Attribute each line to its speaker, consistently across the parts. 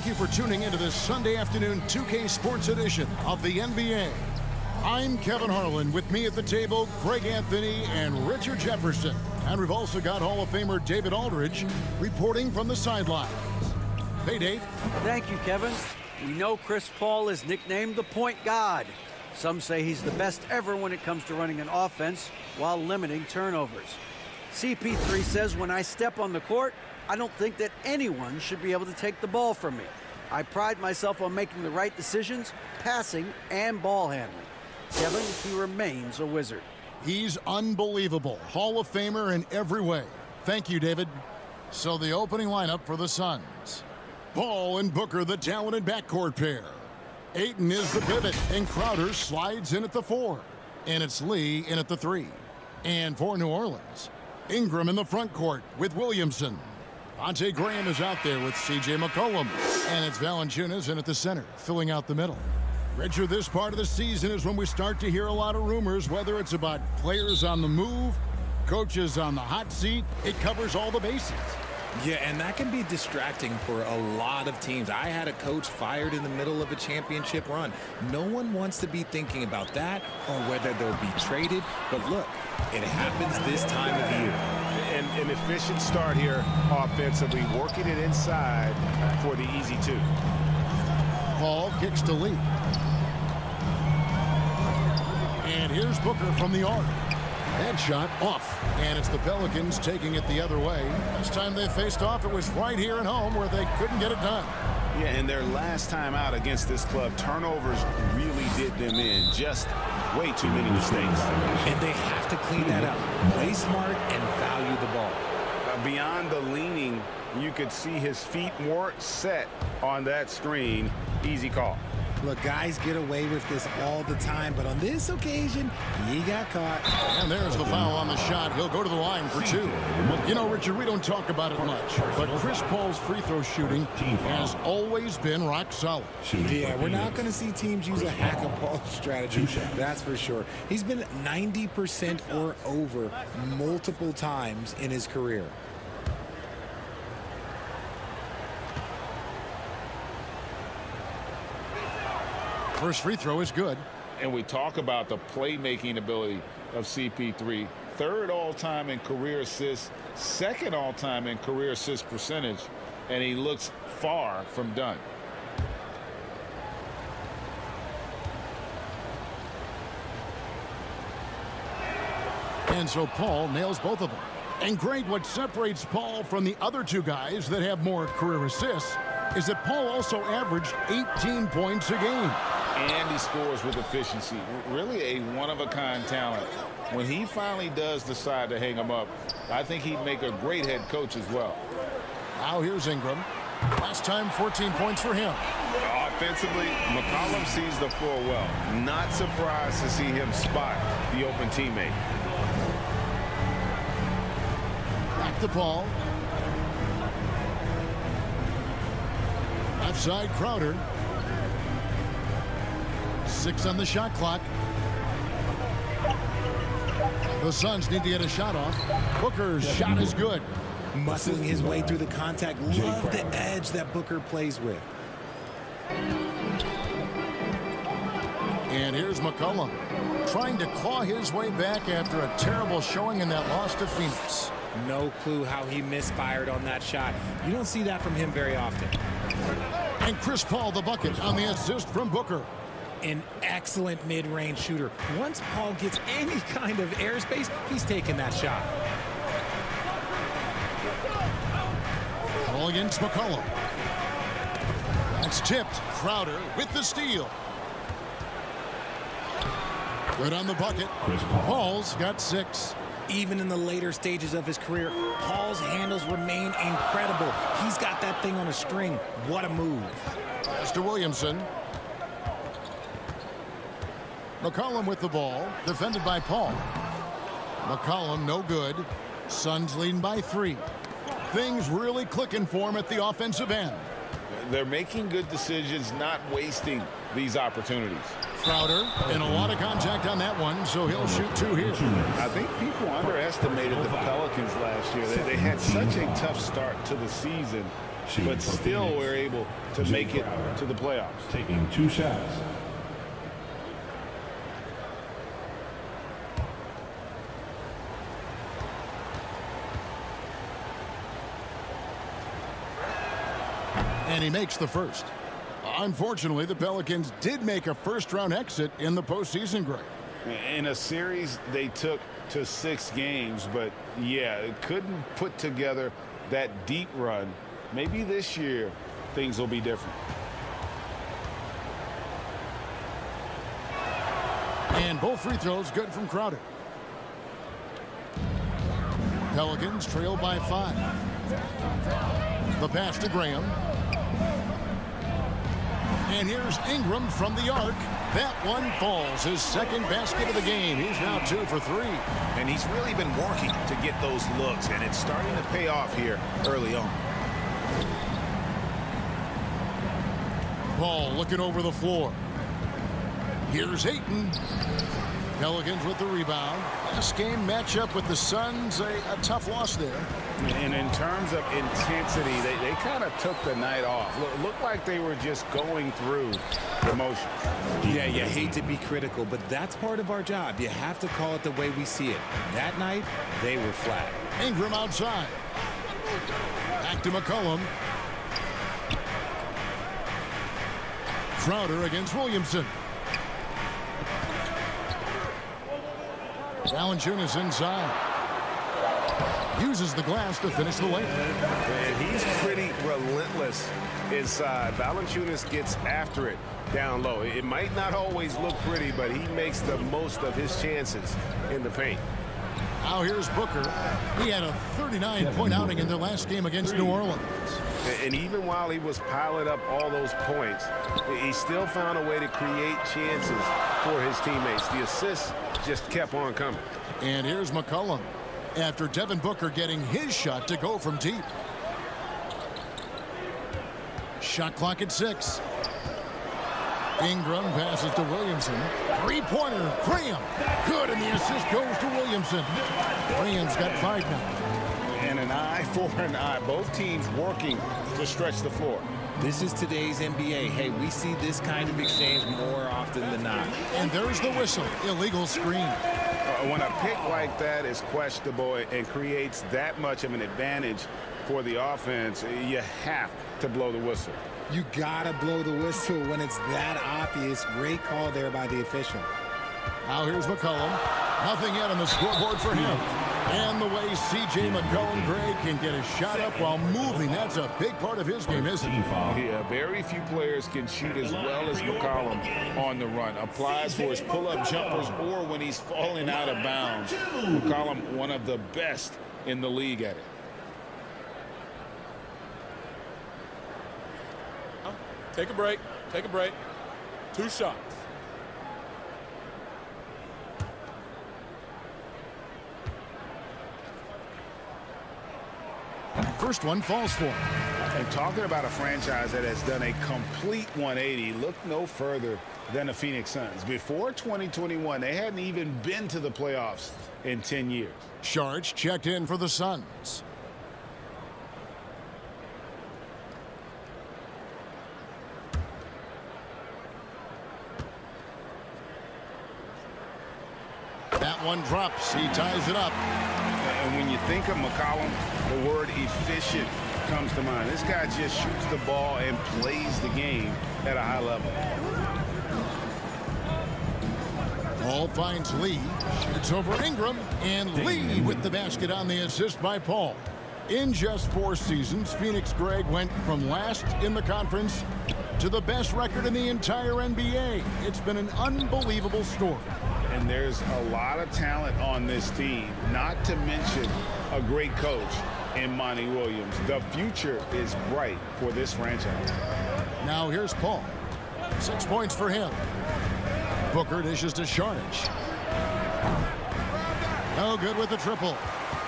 Speaker 1: Thank you for tuning into this Sunday afternoon 2K Sports edition of the NBA. I'm Kevin Harlan. With me at the table, Greg Anthony and Richard Jefferson. And we've also got Hall of Famer David Aldridge reporting from the sidelines. Hey, Dave.
Speaker 2: Thank you, Kevin. We know Chris Paul is nicknamed the point god. Some say he's the best ever when it comes to running an offense while limiting turnovers. CP3 says, when I step on the court, I don't think that anyone should be able to take the ball from me. I pride myself on making the right decisions, passing and ball handling. Kevin, he remains a wizard.
Speaker 1: He's unbelievable. Hall of Famer in every way. Thank you, David. So the opening lineup for the Suns. Paul and Booker, the talented backcourt pair. Ayton is the pivot, and Crowder slides in at the 4. And it's Lee in at the 3. And for New Orleans, Ingram in the front court with Williamson. Devontae Graham is out there with C.J. McCollum. And it's Valanciunas in at the center, filling out the middle. Richard, this part of the season is when we start to hear a lot of rumors, whether it's about players on the move, coaches on the hot seat. It covers all the bases.
Speaker 3: Yeah, and that can be distracting for a lot of teams. I had a coach fired in the middle of a championship run. No one wants to be thinking about that or whether they'll be traded. But look, it happens this time of year.
Speaker 4: An efficient start here offensively, working it inside for the easy 2.
Speaker 1: Paul kicks to Lee. And here's Booker from the arc. Headshot off. And it's the Pelicans taking it the other way. Last time they faced off, it was right here at home where they couldn't get it done.
Speaker 4: Yeah, and their last time out against this club, turnovers really did them in. Just way too many mistakes.
Speaker 3: And they have to clean that up. Play smart and value the ball.
Speaker 4: Beyond the leaning, you could see his feet weren't set on that screen. Easy call.
Speaker 3: Look, guys get away with this all the time, but on this occasion, he got caught.
Speaker 1: And there's the foul on the shot. He'll go to the line for 2. You know, Richard, we don't talk about it much, but Chris Paul's free throw shooting has always been rock solid.
Speaker 3: Yeah, we're not going to see teams use a hack-a-ball strategy, that's for sure. He's been 90% or over multiple times in his career.
Speaker 1: First free throw is good.
Speaker 5: And we talk about the playmaking ability of CP3. 3rd all-time in career assists, 2nd all-time in career assist percentage, and he looks far from done.
Speaker 1: And so Paul nails both of them. And great, what separates Paul from the other 2 guys that have more career assists is that Paul also averaged 18 points a game.
Speaker 5: And he scores with efficiency. Really a one-of-a-kind talent. When he finally does decide to hang him up, I think he'd make a great head coach as well.
Speaker 1: Now here's Ingram. Last time, 14 points for him.
Speaker 4: Offensively, McCollum sees the floor well. Not surprised to see him spot the open teammate.
Speaker 1: Back to Paul. Left side, Crowder. 6 on the shot clock. The Suns need to get a shot off. Booker's shot is good.
Speaker 3: Muscling his way through the contact. Love the edge that Booker plays with.
Speaker 1: And here's McCollum trying to claw his way back after a terrible showing in that loss to Phoenix.
Speaker 3: No clue how he misfired on that shot. You don't see that from him very often.
Speaker 1: And Chris Paul the bucket on the assist from Booker.
Speaker 3: An excellent mid-range shooter. Once Paul gets any kind of airspace, he's taking that shot.
Speaker 1: Ball against McCollum. That's tipped. Crowder with the steal. Good on the bucket. Paul's got 6.
Speaker 3: Even in the later stages of his career, Paul's handles remain incredible. He's got that thing on a string. What a move.
Speaker 1: Pass to Williamson. McCollum with the ball, defended by Paul. McCollum no good. Suns leading by 3. Things really clicking for him at the offensive end.
Speaker 5: They're making good decisions, not wasting these opportunities.
Speaker 1: Crowder, and a lot of contact on that one, so he'll shoot 2 here.
Speaker 4: I think people underestimated the Pelicans last year. They had such a tough start to the season, but still were able to make it to the playoffs.
Speaker 6: Taking 2 shots.
Speaker 1: And he makes the first. Unfortunately, the Pelicans did make a first-round exit in the postseason, Greg.
Speaker 4: In a series they took to 6 games, but yeah, couldn't put together that deep run. Maybe this year things will be different.
Speaker 1: And both free throws good from Crowder. Pelicans trail by 5. The pass to Graham. And here's Ingram from the arc. That one falls. His second basket of the game. He's now 2 for 3.
Speaker 7: And he's really been working to get those looks, and it's starting to pay off here early on.
Speaker 1: Ball looking over the floor. Here's Ayton. Pelicans with the rebound. Last game matchup with the Suns, a tough loss there.
Speaker 4: And in terms of intensity, they kind of took the night off. Looked like they were just going through the motions.
Speaker 3: Yeah, you hate to be critical, but that's part of our job. You have to call it the way we see it. That night, they were flat.
Speaker 1: Ingram outside. Back to McCollum. Crowder against Williamson. Valanciunas inside. Uses the glass to finish the lane.
Speaker 4: And he's pretty relentless inside. Valanciunas gets after it down low. It might not always look pretty, but he makes the most of his chances in the paint.
Speaker 1: Now here's Booker. He had a 39-point outing in their last game against New Orleans.
Speaker 4: And even while he was piling up all those points, he still found a way to create chances for his teammates. The assists just kept on coming.
Speaker 1: And here's McCollum after Devin Booker getting his shot to go from deep. Shot clock at 6. Ingram passes to Williamson. Three-pointer, Graham. Good, and the assist goes to Williamson. Graham's got 5 now.
Speaker 4: And an eye for an eye. Both teams working to stretch the floor.
Speaker 3: This is today's NBA. Hey, we see this kind of exchange more often than not.
Speaker 1: And there's the whistle. Illegal screen.
Speaker 4: When a pick like that is questionable and creates that much of an advantage for the offense, you have to blow the whistle.
Speaker 3: You gotta blow the whistle when it's that obvious. Great call there by the official.
Speaker 1: Now here's McCollum. Nothing yet on the scoreboard for him. And the way C.J. McCollum, Greg, can get a shot up while moving, that's a big part of his game, isn't it?
Speaker 5: Yeah, very few players can shoot as well as McCollum on the run. Applies for his pull-up jumpers or when he's falling out of bounds. McCollum, one of the best in the league at it.
Speaker 8: Take a break. Take a break. 2 shots.
Speaker 1: First one falls for him.
Speaker 4: And talking about a franchise that has done a complete 180, look no further than the Phoenix Suns. Before 2021, they hadn't even been to the playoffs in 10 years.
Speaker 1: Sharch checked in for the Suns. That one drops. He ties it up.
Speaker 4: And when you think of McCollum, the word efficient comes to mind. This guy just shoots the ball and plays the game at a high level.
Speaker 1: Paul finds Lee. Shoots over Ingram. And Lee with the basket on the assist by Paul. In just 4 seasons, Phoenix, Greg, went from last in the conference to the best record in the entire NBA. It's been an unbelievable story.
Speaker 4: And there's a lot of talent on this team, not to mention a great coach in Monty Williams. The future is bright for this franchise.
Speaker 1: Now here's Paul. 6 points for him. Booker dishes to Sharch. No good with the triple.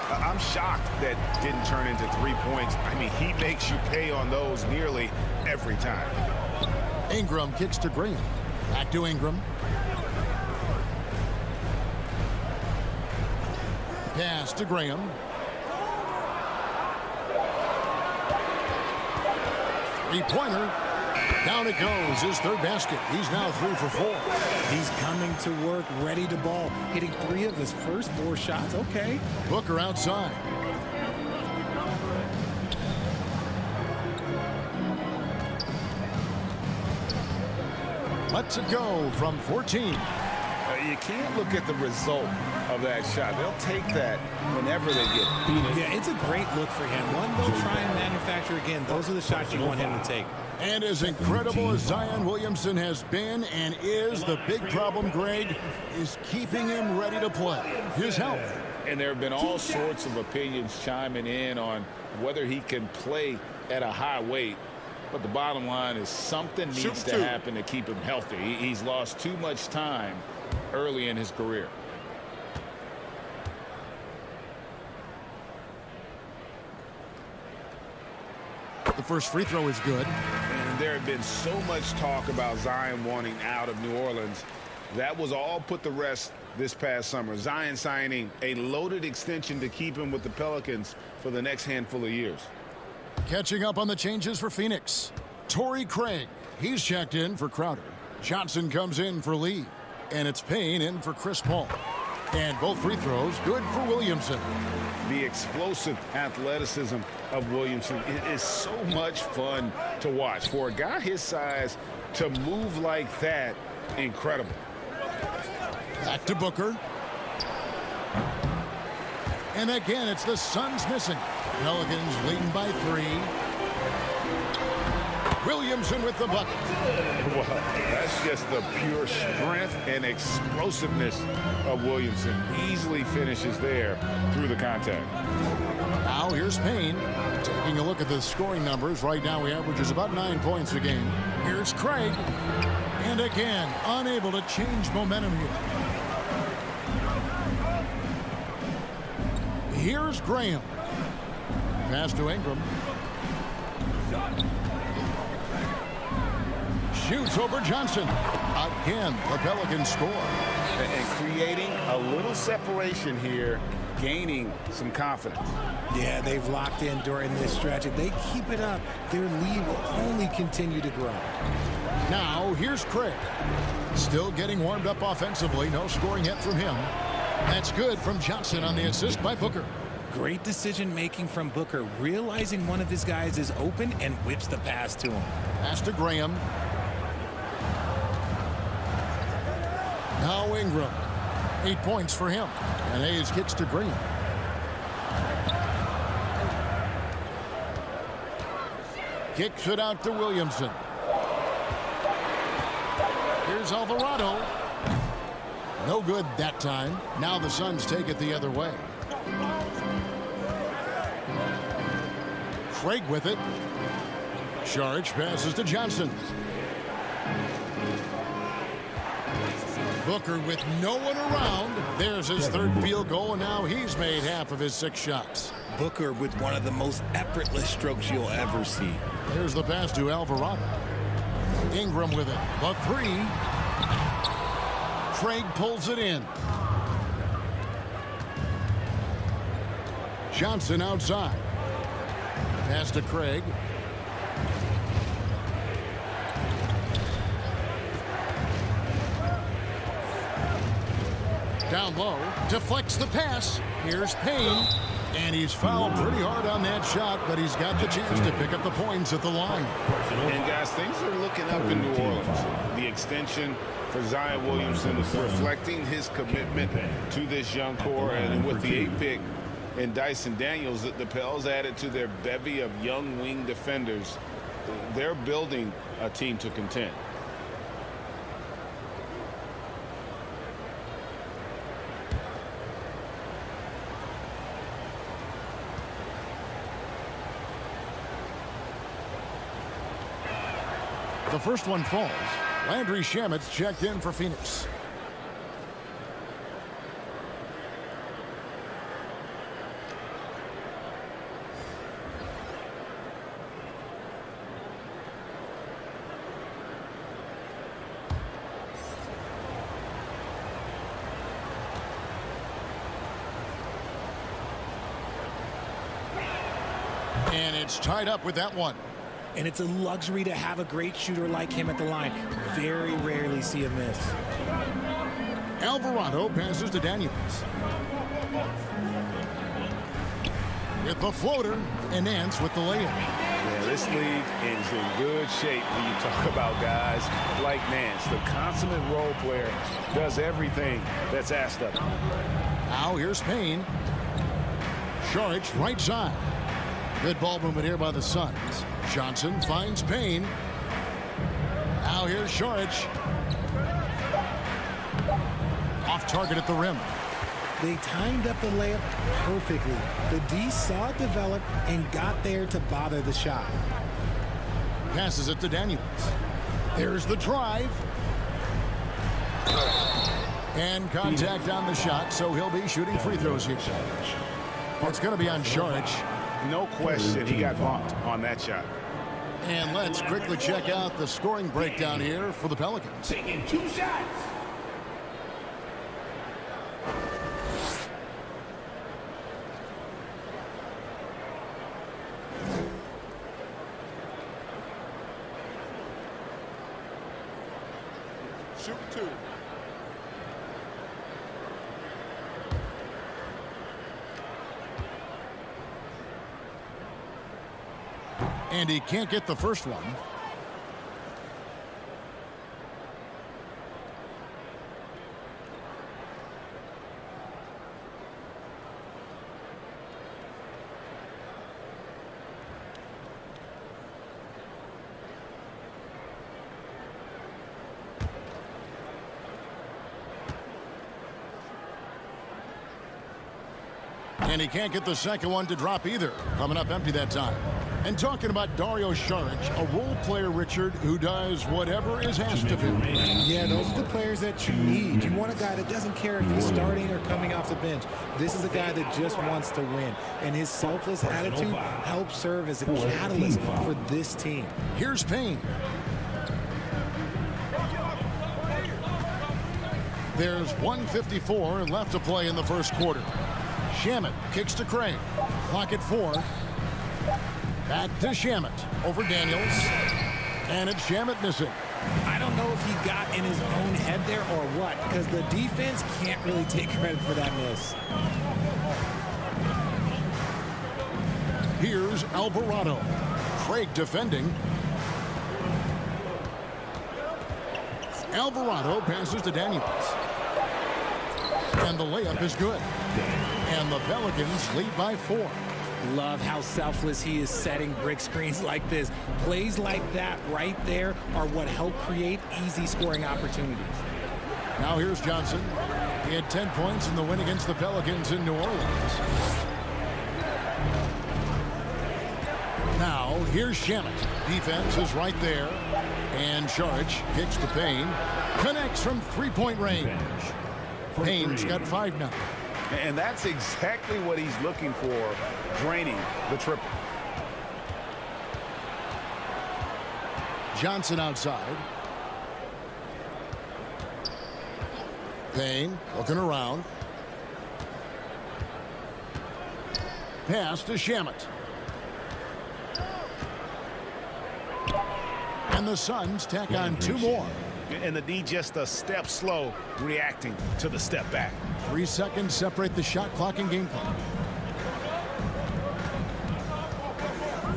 Speaker 4: I'm shocked that didn't turn into 3 points. I mean, he makes you pay on those nearly every time.
Speaker 1: Ingram kicks to Graham. Back to Ingram. Pass to Graham. Three-pointer. Down it goes. His third basket. He's now 3 for 4.
Speaker 3: He's coming to work, ready to ball, hitting 3 of his first 4 shots. Okay.
Speaker 1: Booker outside. Lets it go from 14.
Speaker 5: You can't look at the result of that shot. They'll take that whenever they get it.
Speaker 3: Yeah, it's a great look for him. One they'll try and manufacture again. Those are the shots you want him to take.
Speaker 1: And as incredible as Zion Williamson has been and is, the big problem, Greg, is keeping him ready to play. His health.
Speaker 5: And there have been all sorts of opinions chiming in on whether he can play at a high weight. But the bottom line is something needs to happen to keep him healthy. He's lost too much time early in his career.
Speaker 1: The first free throw is good.
Speaker 4: And there had been so much talk about Zion wanting out of New Orleans. That was all put to rest this past summer. Zion signing a loaded extension to keep him with the Pelicans for the next handful of years.
Speaker 1: Catching up on the changes for Phoenix. Torrey Craig. He's checked in for Crowder. Johnson comes in for Lee. And it's Payne in for Chris Paul. And both free throws good for Williamson.
Speaker 4: The explosive athleticism of Williamson is so much fun to watch. For a guy his size to move like that, incredible.
Speaker 1: Back to Booker. And again, it's the Suns missing. Pelicans leading by 3. Williamson with the bucket.
Speaker 4: Well, that's just the pure strength and explosiveness of Williamson. Easily finishes there through the contact.
Speaker 1: Now here's Payne. Taking a look at the scoring numbers. Right now he averages about 9 points a game. Here's Craig. And again, unable to change momentum here. Here's Graham. Pass to Ingram. Shoots over Johnson. Again, the Pelicans score.
Speaker 4: And creating a little separation here, gaining some confidence.
Speaker 3: Yeah, they've locked in during this stretch. If they keep it up, their lead will only continue to grow.
Speaker 1: Now, here's Craig. Still getting warmed up offensively. No scoring yet from him. That's good from Johnson on the assist by Booker.
Speaker 3: Great decision-making from Booker, realizing one of his guys is open and whips the pass to him.
Speaker 1: Pass to Graham. Now Ingram. 8 points for him. And Hayes kicks to Graham. Kicks it out to Williamson. Here's Alvarado. No good that time. Now the Suns take it the other way. Craig with it. Charge passes to Johnson. Booker with no one around. There's his third field goal, and now he's made half of his 6 shots.
Speaker 3: Booker with one of the most effortless strokes you'll ever see.
Speaker 1: There's the pass to Alvarado. Ingram with it. The 3. Craig pulls it in. Johnson outside. Pass to Craig. Down low, deflects the pass. Here's Payne, and he's fouled pretty hard on that shot, but he's got the chance to pick up the points at the line.
Speaker 4: And guys, things are looking up in New Orleans. The extension for Zion Williamson is reflecting his commitment to this young core, and with the 8th pick and Dyson Daniels, the Pels added to their bevy of young wing defenders. They're building a team to contend.
Speaker 1: The first one falls. Landry Shamet's checked in for Phoenix. And it's tied up with that one.
Speaker 3: and it's a luxury to have a great shooter like him at the line. Very rarely see a miss.
Speaker 1: Alvarado passes to Daniels. With the floater, and Nance with the layup.
Speaker 4: Yeah, this league is in good shape when you talk about guys like Nance. The consummate role player does everything that's asked of him.
Speaker 1: Now here's Payne. Saric right side. Good ball movement here by the Suns. Johnson finds Payne. Now here's Saric. Off target at the rim.
Speaker 3: They timed up the layup perfectly. The D saw it develop and got there to bother the shot.
Speaker 1: Passes it to Daniels. There's the drive. And contact on the shot, so he'll be shooting free throws here. It's going to be on Saric.
Speaker 4: No question he got bumped on that shot.
Speaker 1: And let's quickly check out the scoring breakdown here for the Pelicans.
Speaker 6: Taking 2 shots.
Speaker 8: Shoot 2.
Speaker 1: And he can't get the first one. And he can't get the second one to drop either. Coming up empty that time. And talking about Dario Saric, a role player, Richard, who does whatever is asked of him.
Speaker 3: Yeah, those are the players that you need. You want a guy that doesn't care if he's starting or coming off the bench. This is a guy that just wants to win. And his selfless attitude helps serve as a catalyst for this team.
Speaker 1: Here's Payne. There's 1:54 left to play in the first quarter. Shamet kicks to Craig. Clock at 4. Back to Shamet. Over Daniels. And it's Shamet missing.
Speaker 3: I don't know if he got in his own head there or what, because the defense can't really take credit for that miss.
Speaker 1: Here's Alvarado. Craig defending. Alvarado passes to Daniels. And the layup is good. And the Pelicans lead by 4.
Speaker 3: Love how selfless he is setting brick screens like this. Plays like that right there are what help create easy scoring opportunities.
Speaker 1: Now here's Johnson. He had 10 points in the win against the Pelicans in New Orleans. Now here's Shamet. Defense is right there. And Saric kicks to Payne. Connects from three-point range. Payne's got 5 now.
Speaker 4: And that's exactly what he's looking for, draining the triple.
Speaker 1: Johnson outside. Payne looking around. Pass to Shamet. And the Suns tack on 2 more.
Speaker 4: And the D just a step slow reacting to the step back.
Speaker 1: 3 seconds separate the shot clock and game clock.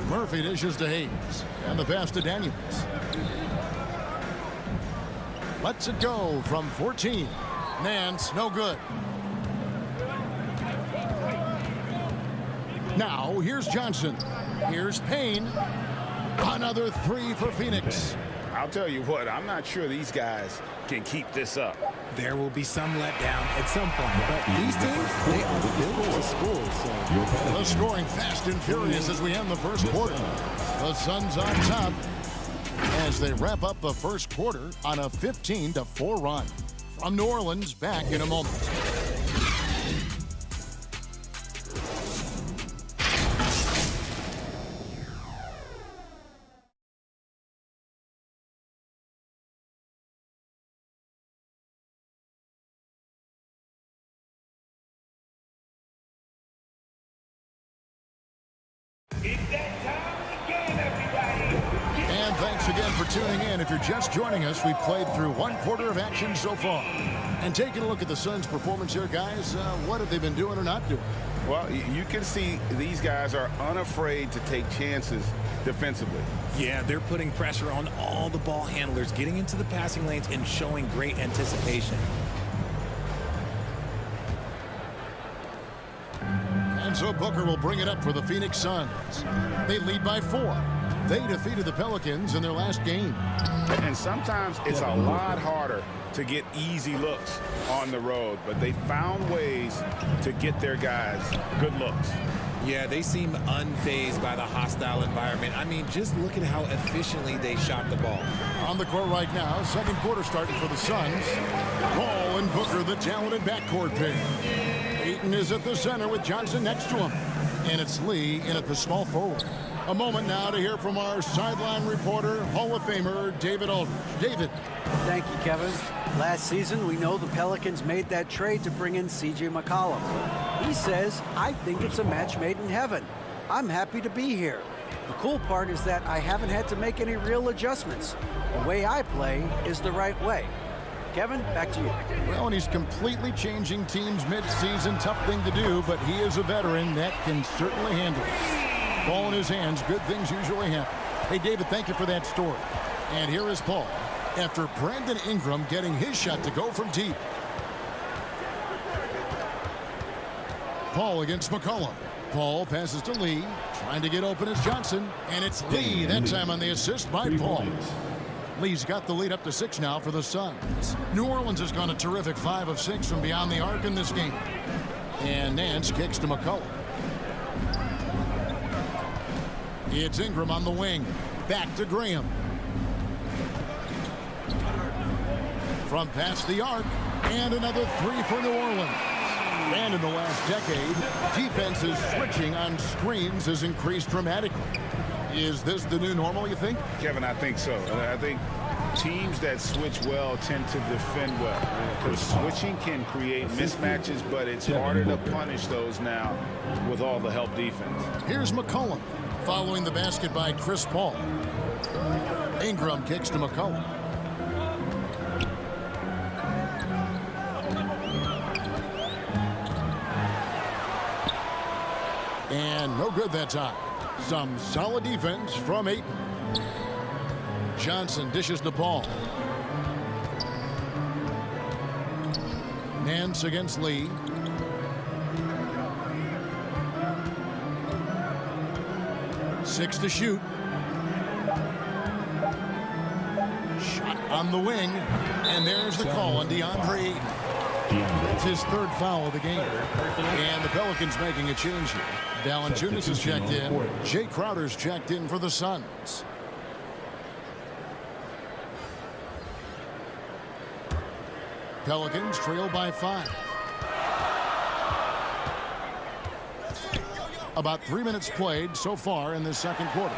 Speaker 1: Murphy dishes to Hayes. And the pass to Daniels. Lets it go from 14. Nance, no good. Now, here's Johnson. Here's Payne. Another 3 for Phoenix.
Speaker 4: I'll tell you what, I'm not sure these guys can keep this up.
Speaker 3: There will be some letdown at some point, but these teams, they are built to score. So
Speaker 1: the scoring fast and furious as we end the first quarter. The Suns on top as they wrap up the first quarter on a 15-4 run. From New Orleans, back in a moment.
Speaker 6: It's that time again, everybody.
Speaker 1: again for tuning in. If you're just joining us, we played through one quarter of action so far. And taking a look at the Suns' performance here, guys, what have they been doing or not doing?
Speaker 4: Well, you can see these guys are unafraid to take chances defensively.
Speaker 3: Yeah, they're putting pressure on all the ball handlers, getting into the passing lanes and showing great anticipation.
Speaker 1: And so Booker will bring it up for the Phoenix Suns. They lead by 4. They defeated the Pelicans in their last game.
Speaker 4: And sometimes it's a lot harder to get easy looks on the road, but they found ways to get their guys good looks.
Speaker 3: Yeah, they seem unfazed by the hostile environment. I mean, just look at how efficiently they shot the ball.
Speaker 1: On the court right now, second quarter starting for the Suns. Paul and Booker, the talented backcourt pair. Ayton is at the center with Johnson next to him. And it's Lee in at the small forward. A moment now to hear from our sideline reporter, Hall of Famer David Aldridge. David.
Speaker 2: Thank you, Kevin. Last season, we know the Pelicans made that trade to bring in C.J. McCollum. He says, I think it's a match made in heaven. I'm happy to be here. The cool part is that I haven't had to make any real adjustments. The way I play is the right way. Kevin, back to you.
Speaker 1: Well, and he's completely changing teams mid-season. Tough thing to do, but he is a veteran that can certainly handle it. Ball in his hands, good things usually happen. Hey, David, thank you for that story. And here is Paul after Brandon Ingram getting his shot to go from deep. Paul against McCollum. Paul passes to Lee, trying to get open as Johnson, and it's Lee that time on the assist by Paul. Lee's got the lead up to 6 now for the Suns. New Orleans has gone a terrific 5 of 6 from beyond the arc in this game. And Nance kicks to McCollum. It's Ingram on the wing. Back to Graham. From past the arc. And another 3 for New Orleans. And in the last decade, defenses switching on screens has increased dramatically. Is this the new normal, you think?
Speaker 4: Kevin, I think so. I think teams that switch well tend to defend well. Because switching can create mismatches, but it's harder to punish those now with all the help defense.
Speaker 1: Here's McCollum. Following the basket by Chris Paul. Ingram kicks to McCollum. And no good that time. Some solid defense from Ayton. Johnson dishes the ball. Nance against Lee. Six to shoot. Shot on the wing. And there's the call on DeAndre Ayton. It's his 3rd foul of the game. And the Pelicans making a change here. Valanciunas has checked in. Jay Crowder's checked in for the Suns. Pelicans trail by 5. About 3 minutes played so far in this second quarter.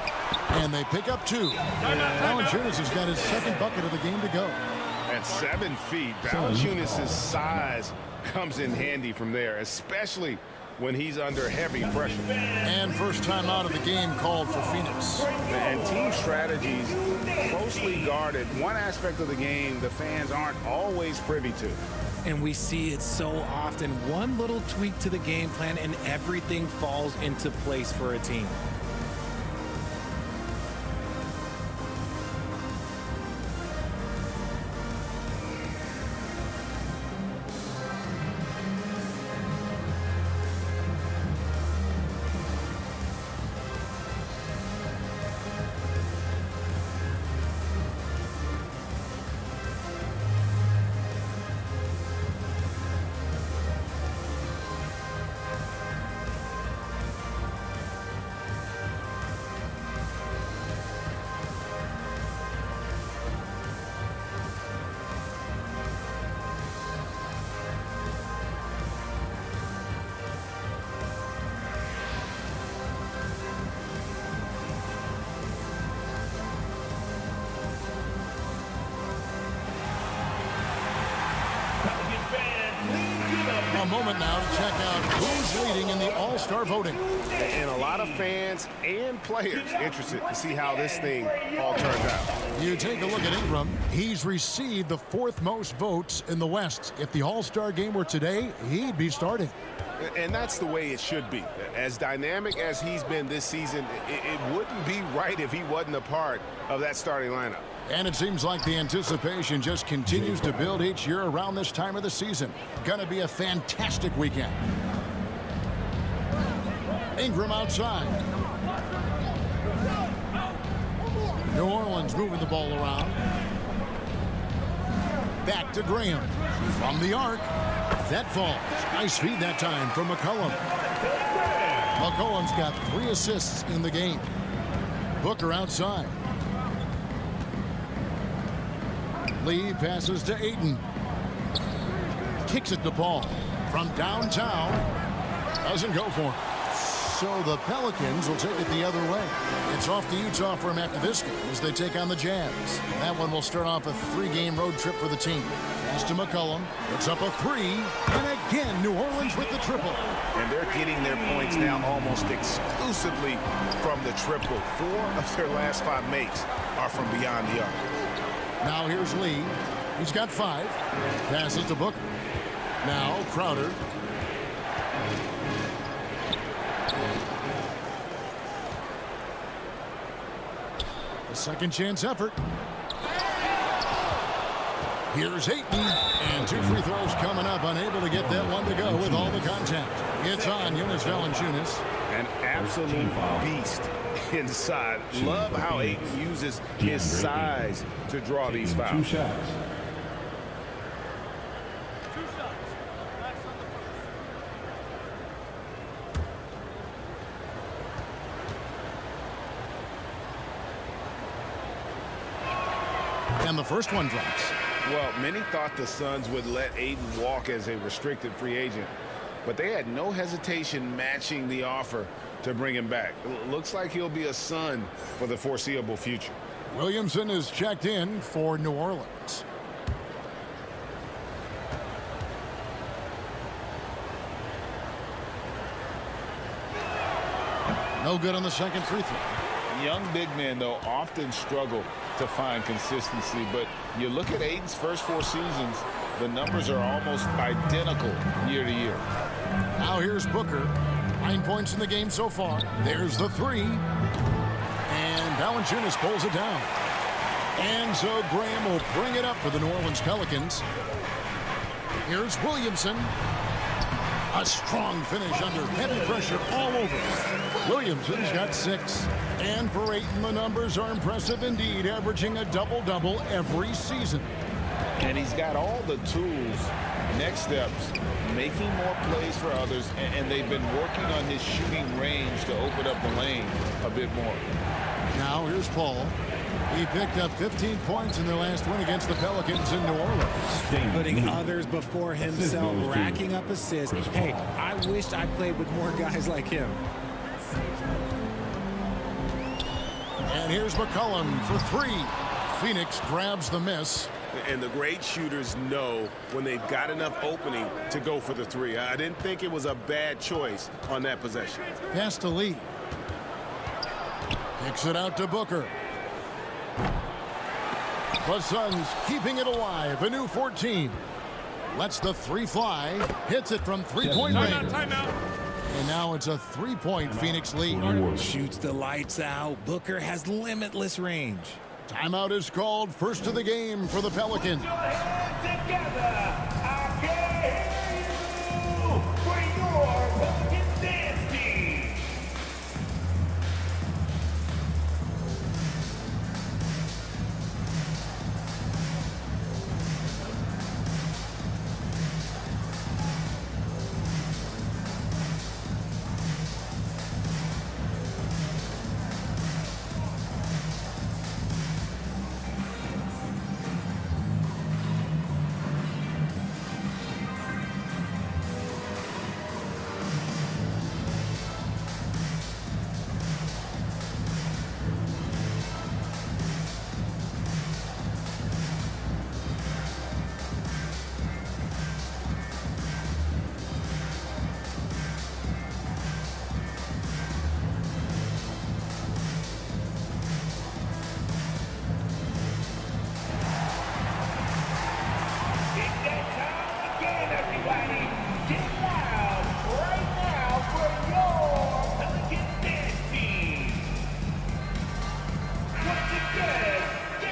Speaker 1: And they pick up 2. Valanciunas has got his 2nd bucket of the game to go.
Speaker 4: At 7 feet, Valanciunas' size comes in handy from there, especially when he's under heavy pressure.
Speaker 1: And first time out of the game called for Phoenix.
Speaker 4: And team strategies closely guarded. One aspect of the game the fans aren't always privy to.
Speaker 3: And we see it so often. One little tweak to the game plan and everything falls into place for a team.
Speaker 1: A moment now to check out who's leading in the All-Star voting.
Speaker 4: And a lot of fans and players interested to see how this thing all turns out.
Speaker 1: You take a look at Ingram. He's received the 4th most votes in the West. If the All-Star game were today, he'd be starting.
Speaker 4: And that's the way it should be. As dynamic as he's been this season, it wouldn't be right if he wasn't a part of that starting lineup.
Speaker 1: And it seems like the anticipation just continues to build each year around this time of the season. Gonna be a fantastic weekend. Ingram outside. New Orleans moving the ball around. Back to Graham. From the arc. That falls. Nice feed that time from McCollum. McCollum's got 3 assists in the game. Booker outside. Lee passes to Ayton. Kicks it to Paul. From downtown. Doesn't go for it. So the Pelicans will take it the other way. It's off to Utah for him after this game as they take on the Jazz. That one will start off a 3-game road trip for the team. Pass to McCollum. It's up a 3. And again, New Orleans with the triple.
Speaker 4: And they're getting their points now almost exclusively from the triple. 4 of their last 5 makes are from beyond the arc.
Speaker 1: Now here's Lee. He's got 5. Passes to Booker. Now Crowder. A second chance effort. Here's Ayton. And 2 free throws coming up. Unable to get that one to go with all the contact. It's on Jonas Valanciunas.
Speaker 4: An absolute beast inside. Love how Ayton uses his size to draw these fouls.
Speaker 6: 2 shots.
Speaker 1: And the first one drops.
Speaker 4: Well, many thought the Suns would let Ayton walk as a restricted free agent, but they had no hesitation matching the offer to bring him back. Looks like he'll be a Sun for the foreseeable future.
Speaker 1: Williamson is checked in for New Orleans. No good on the second free throw.
Speaker 5: Young big men, though, often struggle to find consistency, but you look at Ayton's first 4 seasons, the numbers are almost identical year to year.
Speaker 1: Now here's Booker. 9 points in the game so far. There's the 3. And Valanciunas pulls it down. And so Graham will bring it up for the New Orleans Pelicans. Here's Williamson. A strong finish under heavy pressure all over. Williamson's got 6. And for Ayton, the numbers are impressive indeed, averaging a double-double every season.
Speaker 5: And he's got all the tools. Next steps, making more plays for others, and they've been working on his shooting range to open up the lane a bit more.
Speaker 1: Now here's Paul. He picked up 15 points in their last win against the Pelicans in New Orleans.
Speaker 3: Putting others before himself, racking up assists. Hey, I wished I played with more guys like him.
Speaker 1: And here's McCollum for 3. Phoenix grabs the miss.
Speaker 4: And the great shooters know when they've got enough opening to go for the 3. I didn't think it was a bad choice on that possession.
Speaker 1: Pass to Lee. Kicks it out to Booker. The Suns keeping it alive. A new 14. Lets the 3 fly. Hits it from 3-point range.
Speaker 8: Timeout.
Speaker 1: And now it's a 3-point Phoenix lead.
Speaker 3: Shoots the lights out. Booker has limitless range.
Speaker 1: Timeout is called. First of the game for the Pelicans.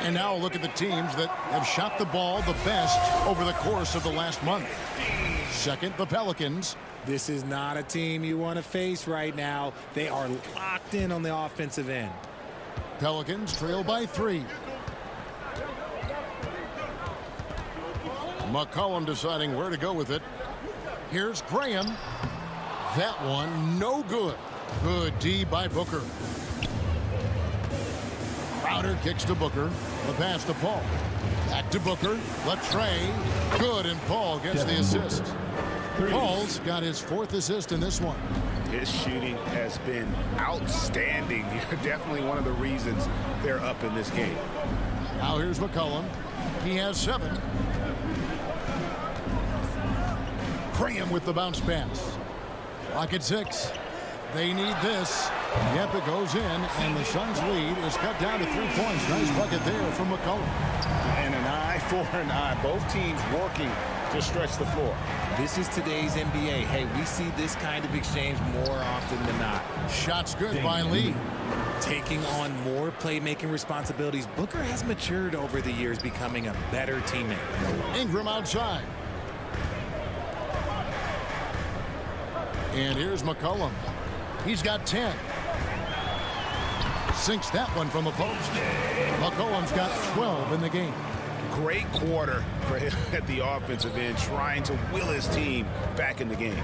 Speaker 1: And now look at the teams that have shot the ball the best over the course of the last month. Second, the Pelicans.
Speaker 3: This is not a team you want to face right now. They are locked in on the offensive end.
Speaker 1: Pelicans trail by 3. McCollum deciding where to go with it. Here's Graham. That one no good. Good D by Booker. Crowder kicks to Booker. The pass to Paul. Back to Booker. Latrey. Good, and Paul gets the assist. Paul's got his 4th assist in this one.
Speaker 7: His shooting has been outstanding. Definitely one of the reasons they're up in this game.
Speaker 1: Now here's McCollum. He has 7. Graham with the bounce pass. Clock at 6. They need this. Yep, it goes in, and the Suns' lead is cut down to 3 points. Nice bucket there from McCollum.
Speaker 5: And an eye for an eye. Both teams working to stretch the floor.
Speaker 3: This is today's NBA. Hey, we see this kind of exchange more often than not.
Speaker 1: Shots good by Lee.
Speaker 3: Taking on more playmaking responsibilities, Booker has matured over the years, becoming a better teammate.
Speaker 1: Ingram outside. And here's McCollum. He's got 10. Sinks that one from the post. McCollum's got 12 in the game.
Speaker 7: Great quarter for him at the offensive end, trying to will his team back in the game.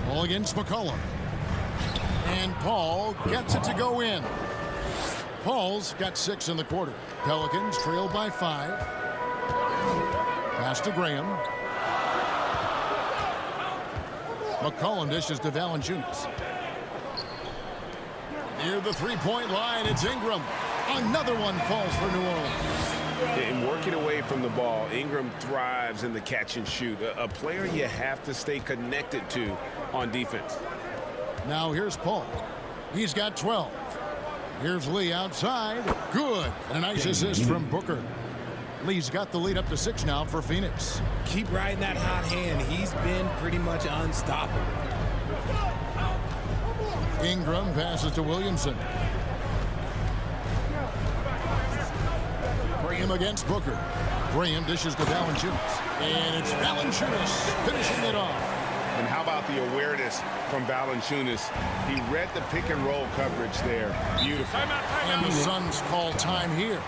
Speaker 1: Ball against McCollum. And Paul gets it to go in. Paul's got 6 in the quarter. Pelicans trail by 5. Pass to Graham. McCollum dishes to Valanciunas. Near the 3-point line, it's Ingram. Another one falls for New Orleans.
Speaker 7: In working away from the ball, Ingram thrives in the catch and shoot. A player you have to stay connected to on defense.
Speaker 1: Now here's Paul. He's got 12. Here's Lee outside. Good. And a nice assist from Booker. Lee's got the lead up to 6 now for Phoenix.
Speaker 3: Keep riding that hot hand. He's been pretty much unstoppable.
Speaker 1: Ingram passes to Williamson. Graham against Booker. Graham dishes to Valanciunas. And it's Valanciunas finishing it off.
Speaker 7: And how about the awareness from Valanciunas? He read the pick and roll coverage there. Beautiful.
Speaker 1: And the Suns call time here.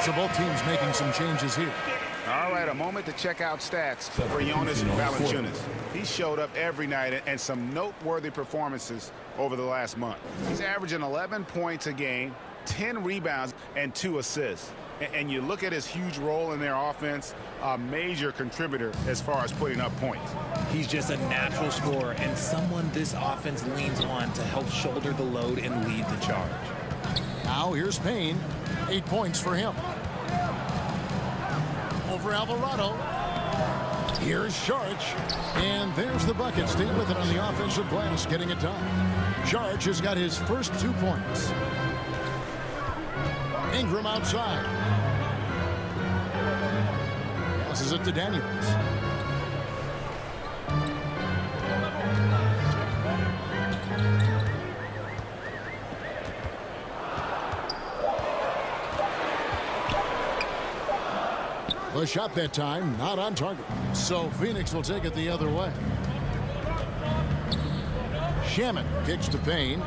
Speaker 1: So both teams making some changes here.
Speaker 7: All right, a moment to check out stats for Jonas Valanciunas. He showed up every night and some noteworthy performances over the last month. He's averaging 11 points a game, 10 rebounds, and 2 assists. And you look at his huge role in their offense, a major contributor as far as putting up points.
Speaker 3: He's just a natural scorer and someone this offense leans on to help shoulder the load and lead the charge.
Speaker 1: Now here's Payne. 8 points for him. Over Alvarado. Here's Sharch. And there's the bucket. Stay with it on the offensive glass, getting it done. Sharch has got his first 2 points. Ingram outside. Passes it to Daniels. The shot that time, not on target. So Phoenix will take it the other way. Shaman kicks to Payne.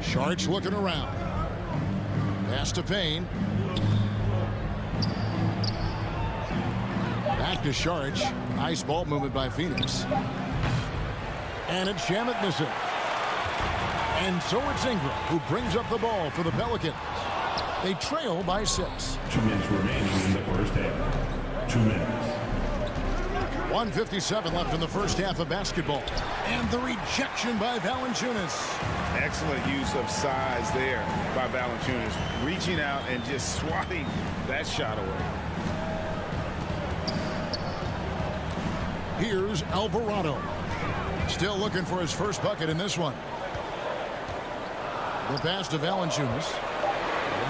Speaker 1: Sharch looking around. Pass to Payne. Back to Sharch. Nice ball movement by Phoenix. And it's Shamet missing. And so it's Ingram who brings up the ball for the Pelicans. They trail by 6.
Speaker 6: 2 minutes remaining in the first half. 2 minutes.
Speaker 1: 1:57 left in the first half of basketball. And the rejection by Valanciunas.
Speaker 4: Excellent use of size there by Valanciunas. Reaching out and just swatting that shot away.
Speaker 1: Here's Alvarado. Still looking for his first bucket in this one. The pass to Valanciunas.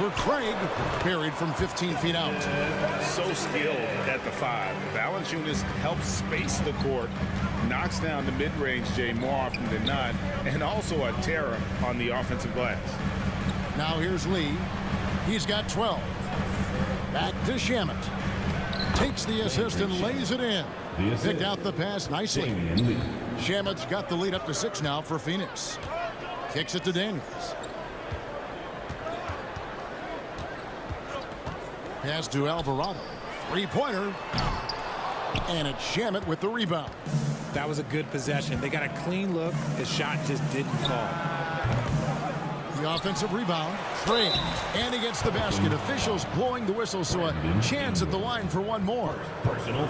Speaker 1: Over Craig. Buried from 15 feet out.
Speaker 4: So skilled at the 5. Valanciunas helps space the court. Knocks down the mid-range Jay more often than not. And also a terror on the offensive glass.
Speaker 1: Now here's Lee. He's got 12. Back to Shamet. Takes the assist and lays it in. Picked out the pass nicely. Shamet's got the lead up to 6 now for Phoenix. Kicks it to Daniels. Pass to Alvarado. Three-pointer. And it's Shamet with the rebound.
Speaker 3: That was a good possession. They got a clean look. The shot just didn't fall.
Speaker 1: The offensive rebound. Trey. And he gets the basket. Officials blowing the whistle, so a chance at the line for one more.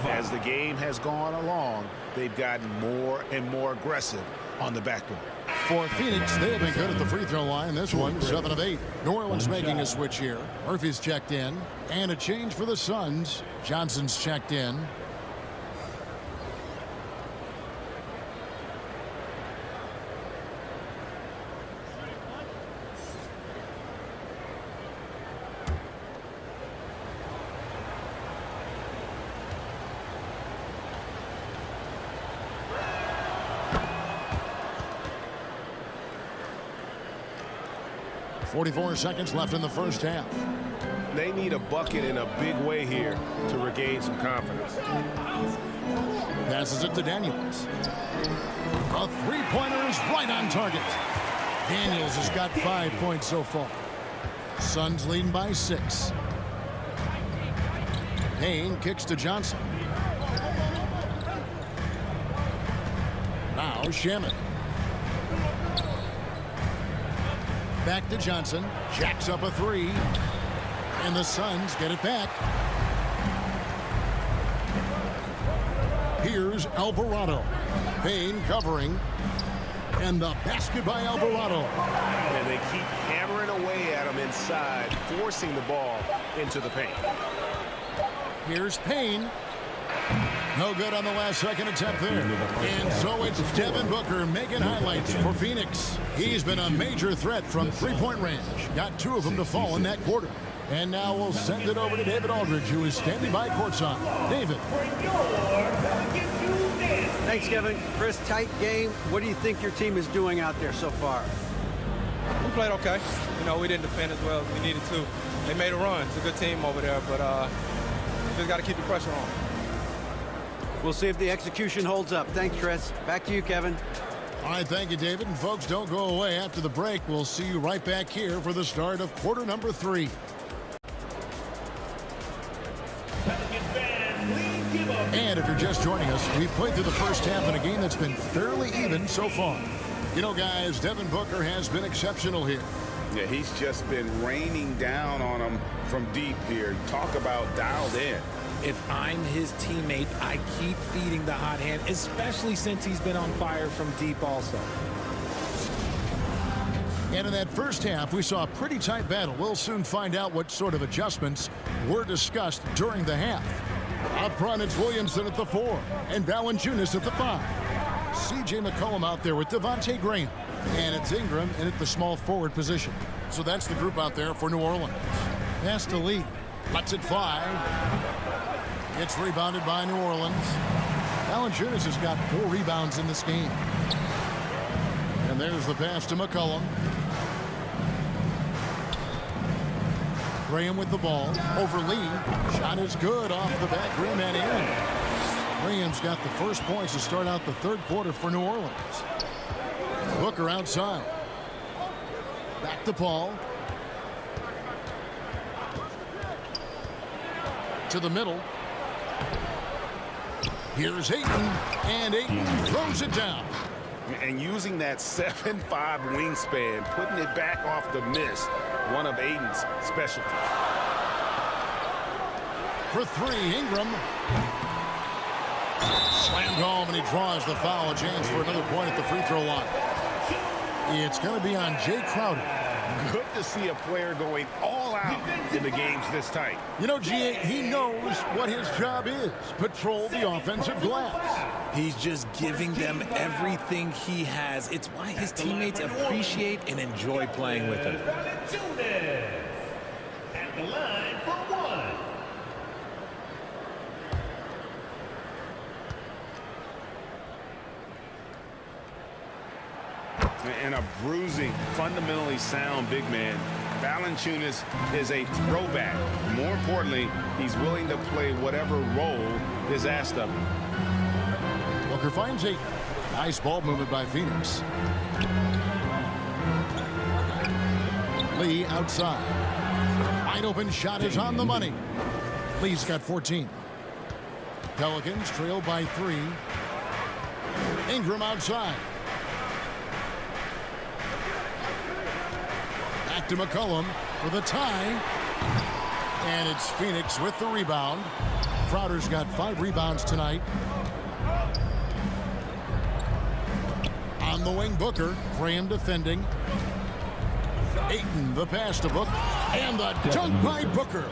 Speaker 7: As the game has gone along, they've gotten more and more aggressive on the backboard.
Speaker 1: For Phoenix, they have been good at the free throw line. This one, 7 of 8. New Orleans making a switch here. Murphy's checked in. And a change for the Suns. Johnson's checked in. .44 seconds left in the first half.
Speaker 7: They need a bucket in a big way here to regain some confidence.
Speaker 1: Passes it to Daniels. A three-pointer is right on target. Daniels has got 5 points so far. Suns leading by 6. Payne kicks to Johnson. Now Shamet. Back to Johnson. Jacks up a 3. And the Suns get it back. Here's Alvarado. Payne covering. And the basket by Alvarado.
Speaker 7: And they keep hammering away at him inside, forcing the ball into the paint.
Speaker 1: Here's Payne. No good on the last second attempt there. And so it's Devin Booker making highlights for Phoenix. He's been a major threat from three-point range. Got 2 of them to fall in that quarter. And now we'll send it over to David Aldridge, who is standing by courtside. David.
Speaker 2: Thanks, Kevin. Chris, tight game. What do you think your team is doing out there so far?
Speaker 8: We played okay. You know, we didn't defend as well as we needed to. They made a run. It's a good team over there, but just got to keep the pressure on.
Speaker 2: We'll see if the execution holds up. Thanks, Chris. Back to you, Kevin.
Speaker 1: All right, thank you, David. And folks, don't go away. After the break, we'll see you right back here for the start of quarter number 3. And if you're just joining us, we've played through the first half in a game that's been fairly even so far. You know, guys, Devin Booker has been exceptional here.
Speaker 4: Yeah, he's just been raining down on them from deep here. Talk about dialed in.
Speaker 3: If I'm his teammate, I keep feeding the hot hand, especially since he's been on fire from deep also.
Speaker 1: And in that first half, we saw a pretty tight battle. We'll soon find out what sort of adjustments were discussed during the half. Up front, it's Williamson at the 4 and Valanciunas at the 5. C.J. McCollum out there with Devontae Graham. And it's Ingram in at the small forward position. So that's the group out there for New Orleans. Pass to Lee. Lets it fly. It's rebounded by New Orleans. Valanciunas has got 4 rebounds in this game. And there's the pass to McCollum. Graham with the ball. Over Lee. Shot is good off the back rim and in. Graham's got the first points to start out the third quarter for New Orleans. Booker outside. Back to Paul. To the middle. Here's Ayton. And Ayton throws it down.
Speaker 7: And using that 7'5" wingspan, putting it back off the miss, one of Ayton's specialties.
Speaker 1: For three, Ingram. Slammed home, and he draws the foul. A chance for another point at the free throw line. It's going to be on Jay Crowder.
Speaker 7: Good to see a player going all out in the games this tight.
Speaker 1: You know, G.A., he knows what his job is. Patrol the offensive glass.
Speaker 3: He's just giving them everything he has. It's why his teammates appreciate and enjoy playing with him.
Speaker 6: At the line for one.
Speaker 7: And a bruising, fundamentally sound big man. Valanciunas is a throwback. More importantly, he's willing to play whatever role is asked of him.
Speaker 1: Booker finds Ayton. Nice ball movement by Phoenix. Lee outside. Wide open shot is on the money. Lee's got 14. Pelicans trail by 3. Ingram outside. Back to McCollum for the tie. And it's Phoenix with the rebound. Crowder's got 5 rebounds tonight. On the wing, Booker. Graham defending. Ayton, the pass to Booker. And the dunk by Booker.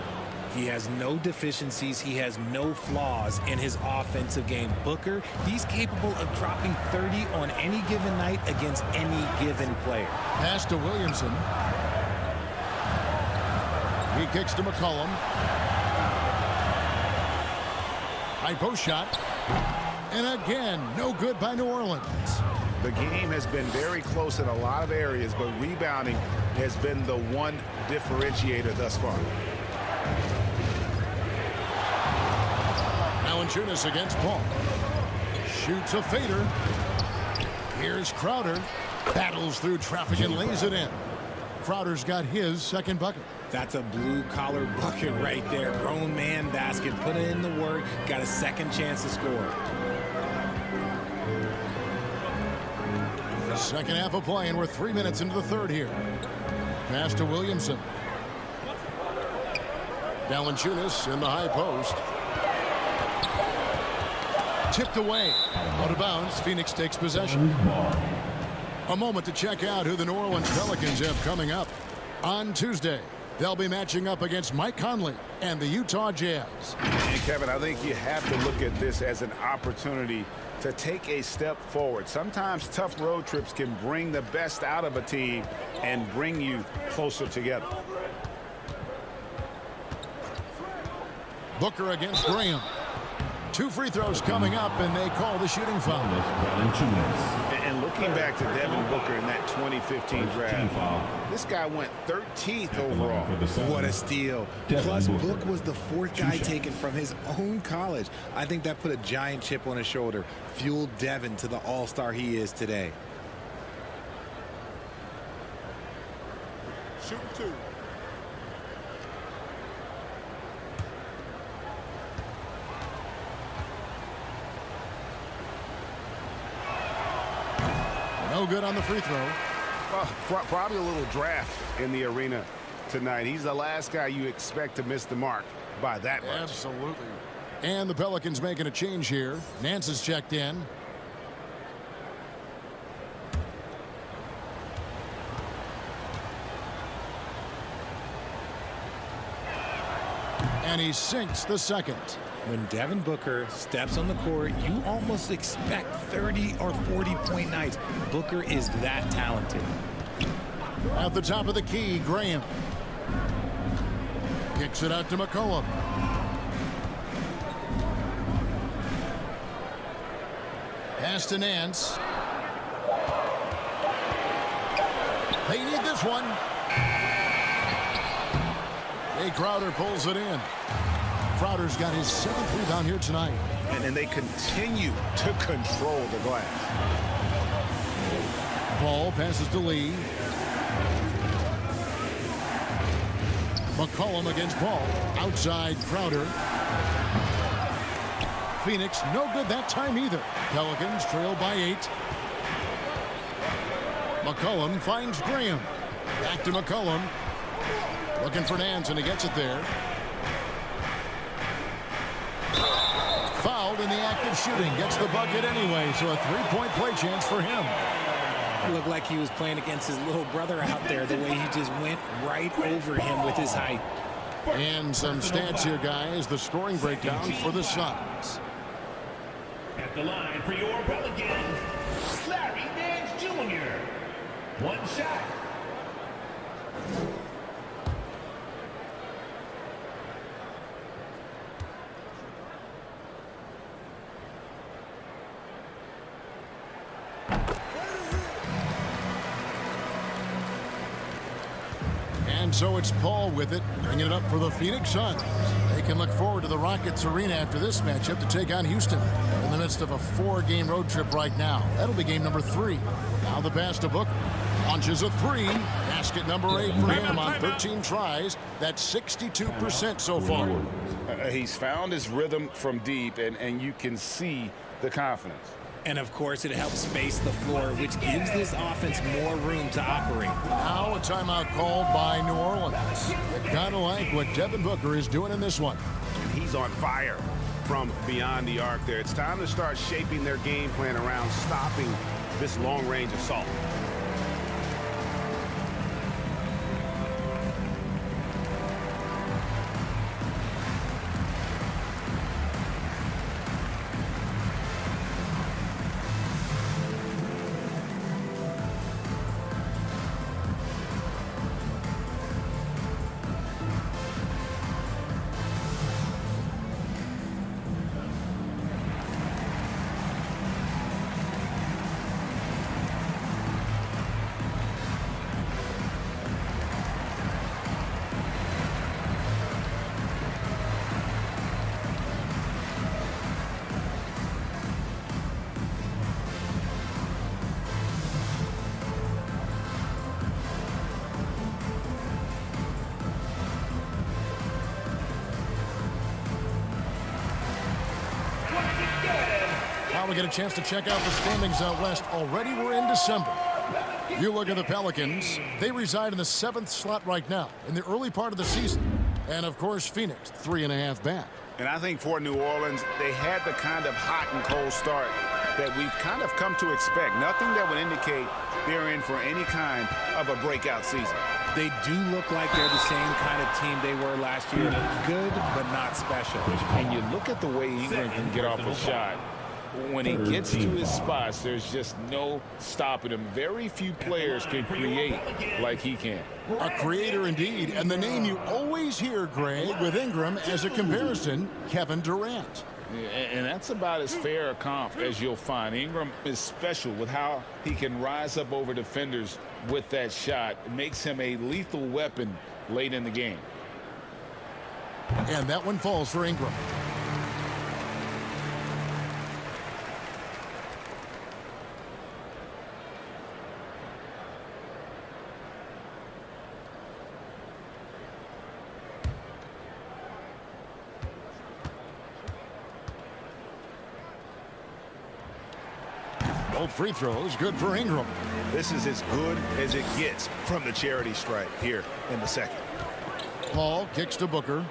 Speaker 3: He has no deficiencies. He has no flaws in his offensive game. Booker, he's capable of dropping 30 on any given night against any given player.
Speaker 1: Pass to Williamson. He kicks to McCollum. High post shot. And again, no good by New Orleans.
Speaker 7: The game has been very close in a lot of areas, but rebounding has been the one differentiator thus far.
Speaker 1: Valanciunas against Paul. Shoots a fader. Here's Crowder. Battles through traffic and lays it in. Crowder's got his second bucket.
Speaker 3: That's a blue-collar bucket right there. Grown man basket. Put in the work. Got a second chance to score.
Speaker 1: Second half of play, and we're 3 minutes into the third here. Pass to Williamson. Valanciunas in the high post. Tipped away. Out of bounds. Phoenix takes possession. A moment to check out who the New Orleans Pelicans have coming up. On Tuesday, they'll be matching up against Mike Conley and the Utah Jazz.
Speaker 7: And Kevin, I think you have to look at this as an opportunity to take a step forward. Sometimes tough road trips can bring the best out of a team and bring you closer together.
Speaker 1: Booker against Graham. 2 free throws coming up, and they call the shooting foul.
Speaker 7: And looking back to Devin Booker in that 2015 draft, this guy went 13th overall.
Speaker 3: What a steal. Plus, Book was the 4th guy taken from his own college. I think that put a giant chip on his shoulder, fueled Devin to the all-star he is today.
Speaker 7: Shoot 2.
Speaker 1: No good on the free throw.
Speaker 7: Probably a little draft in the arena tonight. He's the last guy you expect to miss the mark by that much.
Speaker 1: Absolutely. And the Pelicans making a change here. Nance is checked in. And he sinks the second.
Speaker 3: When Devin Booker steps on the court, you almost expect 30 or 40-point nights. Booker is that talented.
Speaker 1: At the top of the key, Graham. Kicks it out to McCollum. Pass to Nance. They need this one. Jay Crowder pulls it in. Crowder's got his 7th rebound here tonight.
Speaker 7: And they continue to control the glass.
Speaker 1: Paul passes to Lee. McCollum against Paul. Outside Crowder. Phoenix no good that time either. Pelicans trail by 8. McCollum finds Graham. Back to McCollum. Looking for Nance, and he gets it there. Fouled in the act of shooting. Gets the bucket anyway, so a 3-point play chance for him.
Speaker 3: It looked like he was playing against his little brother out there, the way he just went right over him with his height.
Speaker 1: And some stats here, guys. The scoring breakdown for the Suns.
Speaker 6: At the line for your Pelicans, Larry Nance Jr. One shot.
Speaker 1: And so it's Paul with it, bringing it up for the Phoenix Suns. They can look forward to the Rockets Arena after this matchup to take on Houston. They're in the midst of a 4-game road trip right now. That'll be game number 3. Now the pass to Booker. Launches a 3. Basket number 8 for him on 13 tries. That's 62% so far.
Speaker 5: He's found his rhythm from deep, and you can see the confidence.
Speaker 3: And, of course, it helps space the floor, which gives this offense more room to operate.
Speaker 1: Now a timeout called by New Orleans. Kind of like what Devin Booker is doing in this one.
Speaker 7: He's on fire from beyond the arc there. It's time to start shaping their game plan around stopping this long-range assault.
Speaker 1: Now we get a chance to check out the standings out west. Already we're in December. You look at the Pelicans. They reside in the 7th slot right now in the early part of the season. And, of course, Phoenix, 3.5 back.
Speaker 7: And I think for New Orleans, they had the kind of hot and cold start that we've kind of come to expect. Nothing that would indicate they're in for any kind of a breakout season.
Speaker 3: They do look like they're the same kind of team they were last year. Good, but not special.
Speaker 5: And you look at the way Ingram can get off a shot. When he gets to his spots, there's just no stopping him. Very few players can create like he can.
Speaker 1: A creator indeed. And the name you always hear, Greg, with Ingram as a comparison, Kevin Durant.
Speaker 5: And that's about as fair a comp as you'll find. Ingram is special with how he can rise up over defenders with that shot. It makes him a lethal weapon late in the game.
Speaker 1: And that one falls for Ingram. Both free throws good for Ingram.
Speaker 7: This is as good as it gets from the charity stripe here in the second.
Speaker 1: Paul kicks to Booker.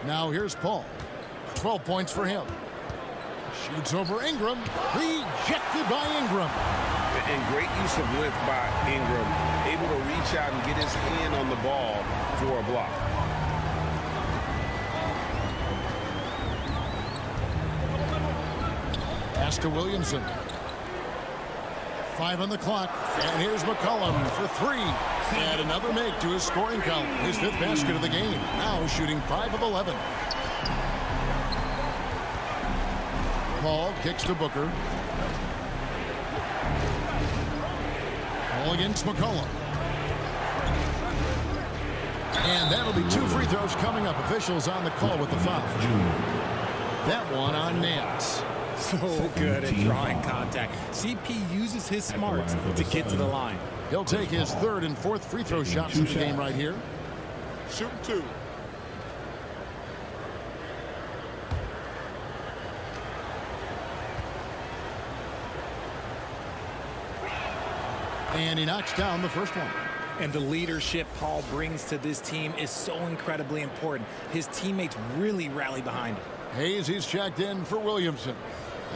Speaker 1: Now here's Paul. 12 points for him. Shoots over Ingram. Rejected by Ingram.
Speaker 7: And great use of length by Ingram. Able to reach out and get his hand on the ball for a block.
Speaker 1: Pass to Williamson. 5 on the clock. And here's McCollum for 3. And another make to his scoring count. His 5th basket of the game. Now shooting 5 of 11. Paul kicks to Booker. Ball against McCollum. And that'll be 2 free throws coming up. Officials on the call with the foul. That one on Nance.
Speaker 3: So good at drawing contact. CP uses his smarts to get to the line.
Speaker 1: He'll take his 3rd and 4th free throw shots of the game right here.
Speaker 5: Shooting 2.
Speaker 1: And he knocks down the first one.
Speaker 3: And the leadership Paul brings to this team is so incredibly important. His teammates really rally behind him.
Speaker 1: Hayes, he's checked in for Williamson.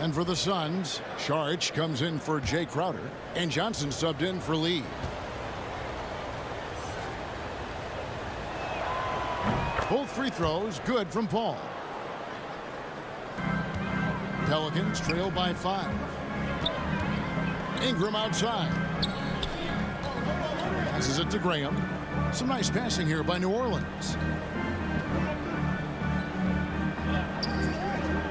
Speaker 1: And for the Suns, Saric comes in for Jay Crowder. And Johnson subbed in for Lee. Both free throws good from Paul. Pelicans trail by 5. Ingram outside. Passes it to Graham. Some nice passing here by New Orleans.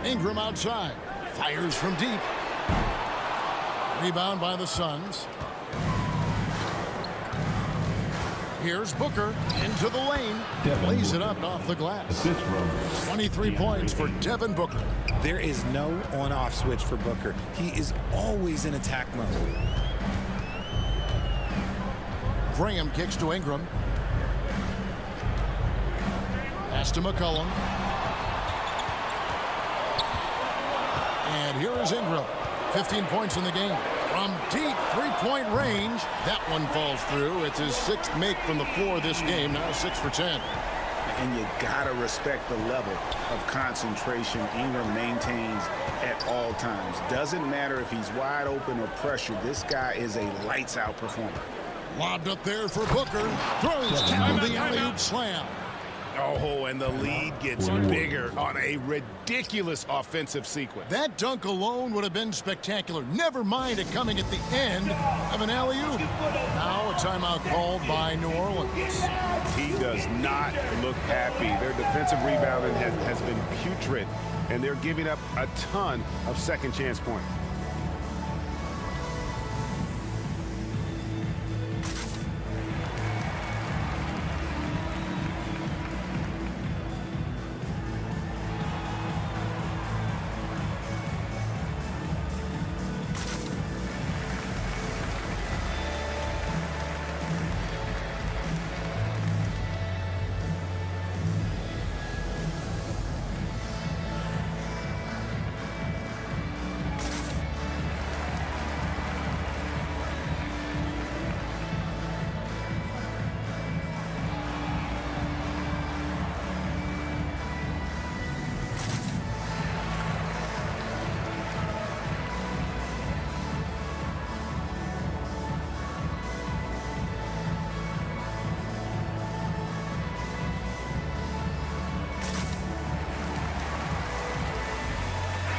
Speaker 1: Ingram outside. Fires from deep. Rebound by the Suns. Here's Booker into the lane. Lays it up off the glass. 23 points for Devin Booker.
Speaker 3: There is no on-off switch for Booker. He is always in attack mode.
Speaker 1: Graham kicks to Ingram. Pass to McCollum. And here is Ingram. 15 points in the game. From deep 3-point range. That one falls through. It's his 6th make from the floor this game. Now 6 for 10.
Speaker 7: And you gotta respect the level of concentration Ingram maintains at all times. Doesn't matter if he's wide open or pressured. This guy is a lights-out performer.
Speaker 1: Lobbed up there for Booker. Throws down the alley-oop slam.
Speaker 7: Oh, and the lead gets bigger on a ridiculous offensive sequence.
Speaker 1: That dunk alone would have been spectacular. Never mind it coming at the end of an alley-oop. Now a timeout called by New Orleans.
Speaker 7: He does not look happy. Their defensive rebounding has been putrid, and they're giving up a ton of second chance points.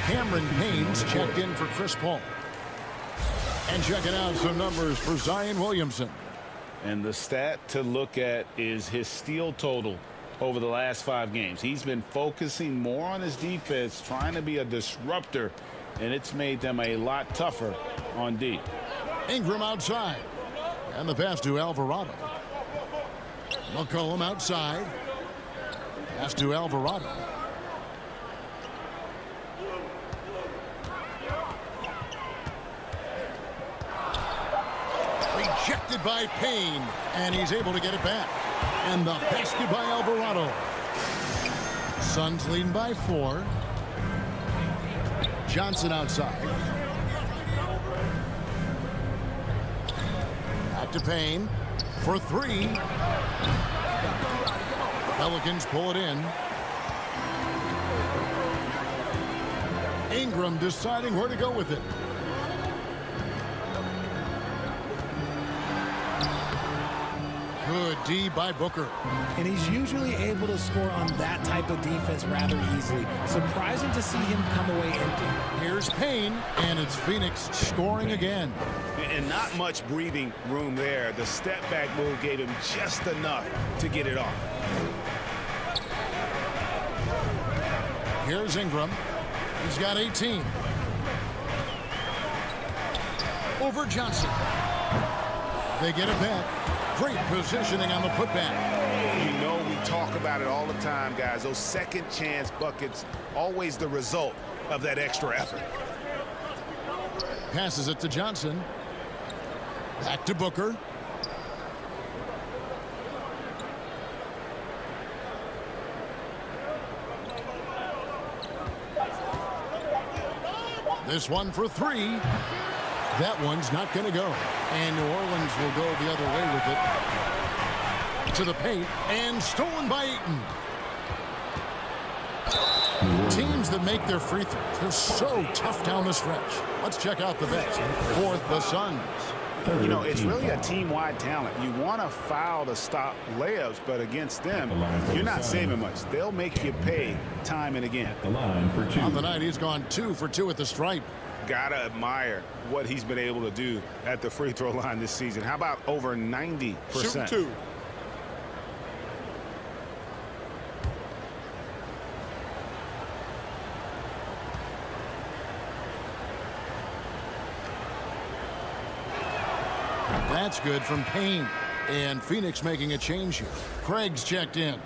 Speaker 1: Cameron Payne's checked in for Chris Paul. And checking out some numbers for Zion Williamson.
Speaker 4: And the stat to look at is his steal total over the last 5 games. He's been focusing more on his defense, trying to be a disruptor, and it's made them a lot tougher on D.
Speaker 1: Ingram outside. And the pass to Alvarado. McCollum outside. Pass to Alvarado. Rejected by Payne, and he's able to get it back. And the basket by Alvarado. Suns leading by 4. Johnson outside. Back to Payne for 3. Pelicans pull it in. Ingram deciding where to go with it. Good D by Booker.
Speaker 3: And he's usually able to score on that type of defense rather easily. Surprising to see him come away empty.
Speaker 1: Here's Payne, and it's Phoenix scoring again.
Speaker 7: And not much breathing room there. The step-back move gave him just enough to get it off.
Speaker 1: Here's Ingram. He's got 18. Over Johnson. They get it back. Great positioning on the putback.
Speaker 7: You know talk about it all the time, guys. Those second chance buckets, always the result of that extra effort.
Speaker 1: Passes it to Johnson. Back to Booker. This one for three. That one's not going to go. And New Orleans will go the other way with it. To the paint. And stolen by Ayton. Teams that make their free throws, they're so tough down the stretch. Let's check out the bench. Fourth, the Suns.
Speaker 7: You know, it's really a team-wide talent. You want to foul to stop layups, but against them, you're not saving much. They'll make you pay time and again.
Speaker 1: On the night, he's gone 2 for 2 at the stripe.
Speaker 7: Gotta admire what he's been able to do at the free throw line this season. How about over 90%?
Speaker 4: Shoot 2.
Speaker 1: That's good from Payne. And Phoenix making a change here. Craig's checked in.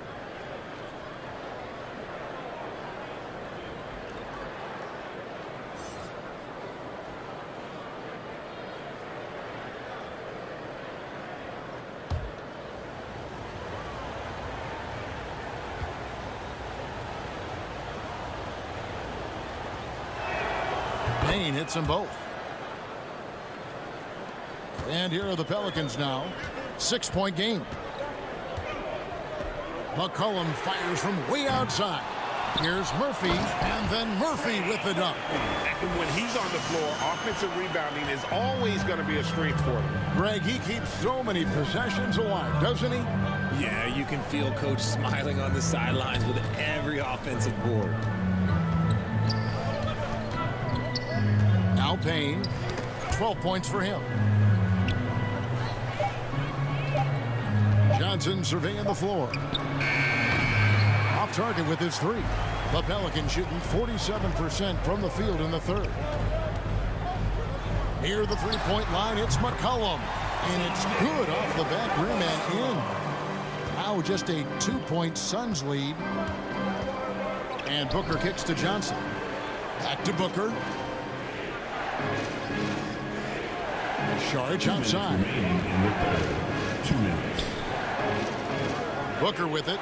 Speaker 1: Payne hits them both. And here are the Pelicans now. 6-point game. McCollum fires from way outside. Here's Murphy, and then Murphy with the dunk.
Speaker 4: And when he's on the floor, offensive rebounding is always going to be a strength for him.
Speaker 1: Greg, he keeps so many possessions alive, doesn't he?
Speaker 3: Yeah, you can feel Coach smiling on the sidelines with every offensive board.
Speaker 1: Now Payne. 12 points for him. Johnson surveying the floor. Off target with his three. The Pelicans shooting 47% from the field in the third. Near the three-point line, it's McCollum. And it's good off the back rim and in. Now just a 2-point Suns lead. And Booker kicks to Johnson. Back to Booker. Sharge outside.
Speaker 6: 2 minutes.
Speaker 1: Booker with it.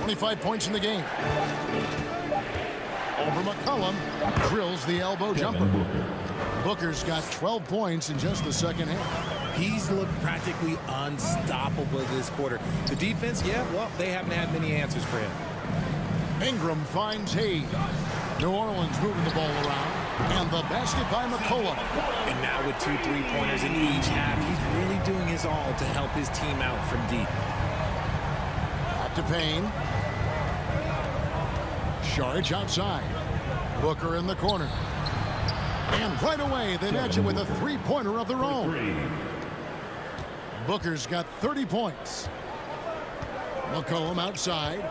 Speaker 1: 25 points in the game. Over McCollum. Drills the elbow jumper. Booker's got 12 points in just the second half.
Speaker 3: He's looked practically unstoppable this quarter. The defense, yeah, well, they haven't had many answers for him.
Speaker 1: Ingram finds Hayes. New Orleans moving the ball around. And the basket by McCollum.
Speaker 3: And now with 2 3-pointers in each half, he's really doing his all to help his team out from deep.
Speaker 1: Back to Payne. Sharge outside. Booker in the corner. And right away, they match it with a 3-pointer of their own. Booker's got 30 points. McCollum outside.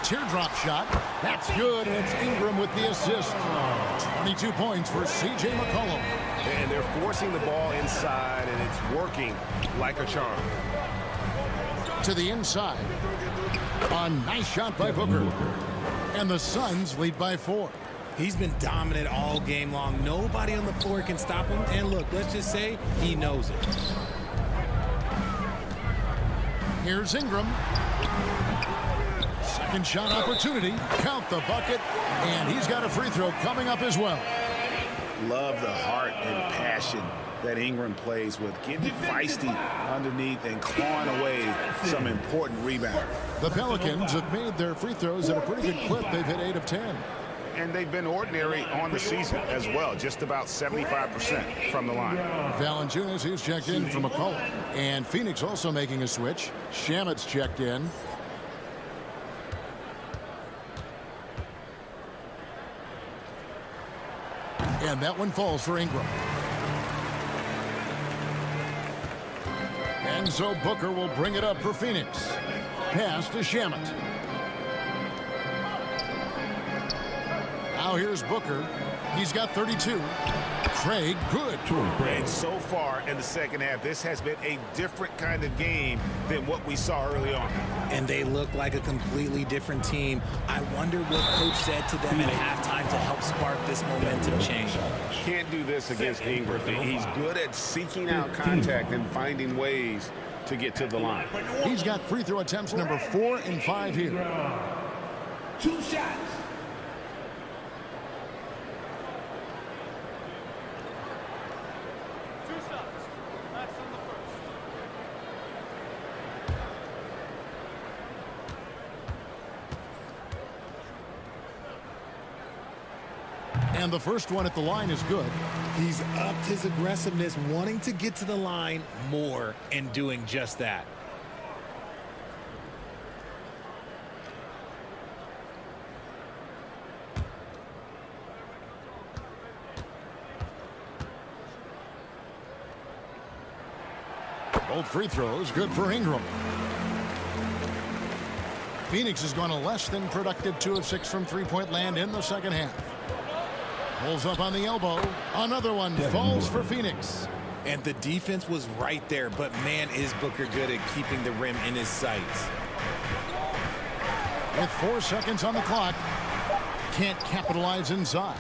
Speaker 1: Teardrop shot. That's good. And it's Ingram with the assist. 22 points for C.J. McCollum.
Speaker 9: And they're forcing the ball inside, and it's working like a charm.
Speaker 1: To the inside. A nice shot by Booker. And the Suns lead by 4.
Speaker 3: He's been dominant all game long. Nobody on the floor can stop him. And look, let's just say he knows it.
Speaker 1: Here's Ingram. Second shot opportunity. Count the bucket. And he's got a free throw coming up as well.
Speaker 7: Love the heart and passion that Ingram plays with. Getting feisty underneath and clawing away some important rebounds.
Speaker 1: The Pelicans have made their free throws at a pretty good clip. They've hit 8 of 10.
Speaker 7: And they've been ordinary on the season as well. Just about 75% from the line.
Speaker 1: Valanciunas, who's checked in from McCollum. And Phoenix also making a switch. Shamet's checked in. And that one falls for Ingram. And so Booker will bring it up for Phoenix. Pass to Shamet. Now here's Booker. He's got 32. Craig, good.
Speaker 7: And so far in the second half, this has been a different kind of game than what we saw early on.
Speaker 3: And they look like a completely different team. I wonder what coach said to them at halftime to help spark this momentum change.
Speaker 7: Can't do this against Ingram. He's good at seeking out contact and finding ways to get to the line.
Speaker 1: He's got free throw attempts number 4 and 5 here.
Speaker 6: 2 shots.
Speaker 1: And the first one at the line is good.
Speaker 3: He's upped his aggressiveness, wanting to get to the line more and doing just that.
Speaker 1: Both free throws good for Ingram. Phoenix has gone a less than productive 2 of 6 from three-point land in the second half. Pulls up on the elbow. Another one falls for Phoenix.
Speaker 3: And the defense was right there, but man, is Booker good at keeping the rim in his sights.
Speaker 1: With 4 seconds on the clock, can't capitalize inside.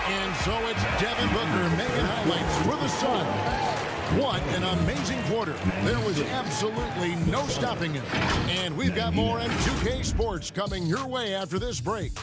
Speaker 1: And so it's Devin Booker making highlights for the Suns. What an amazing quarter. There was absolutely no stopping him. And we've got more M2K Sports coming your way after this break.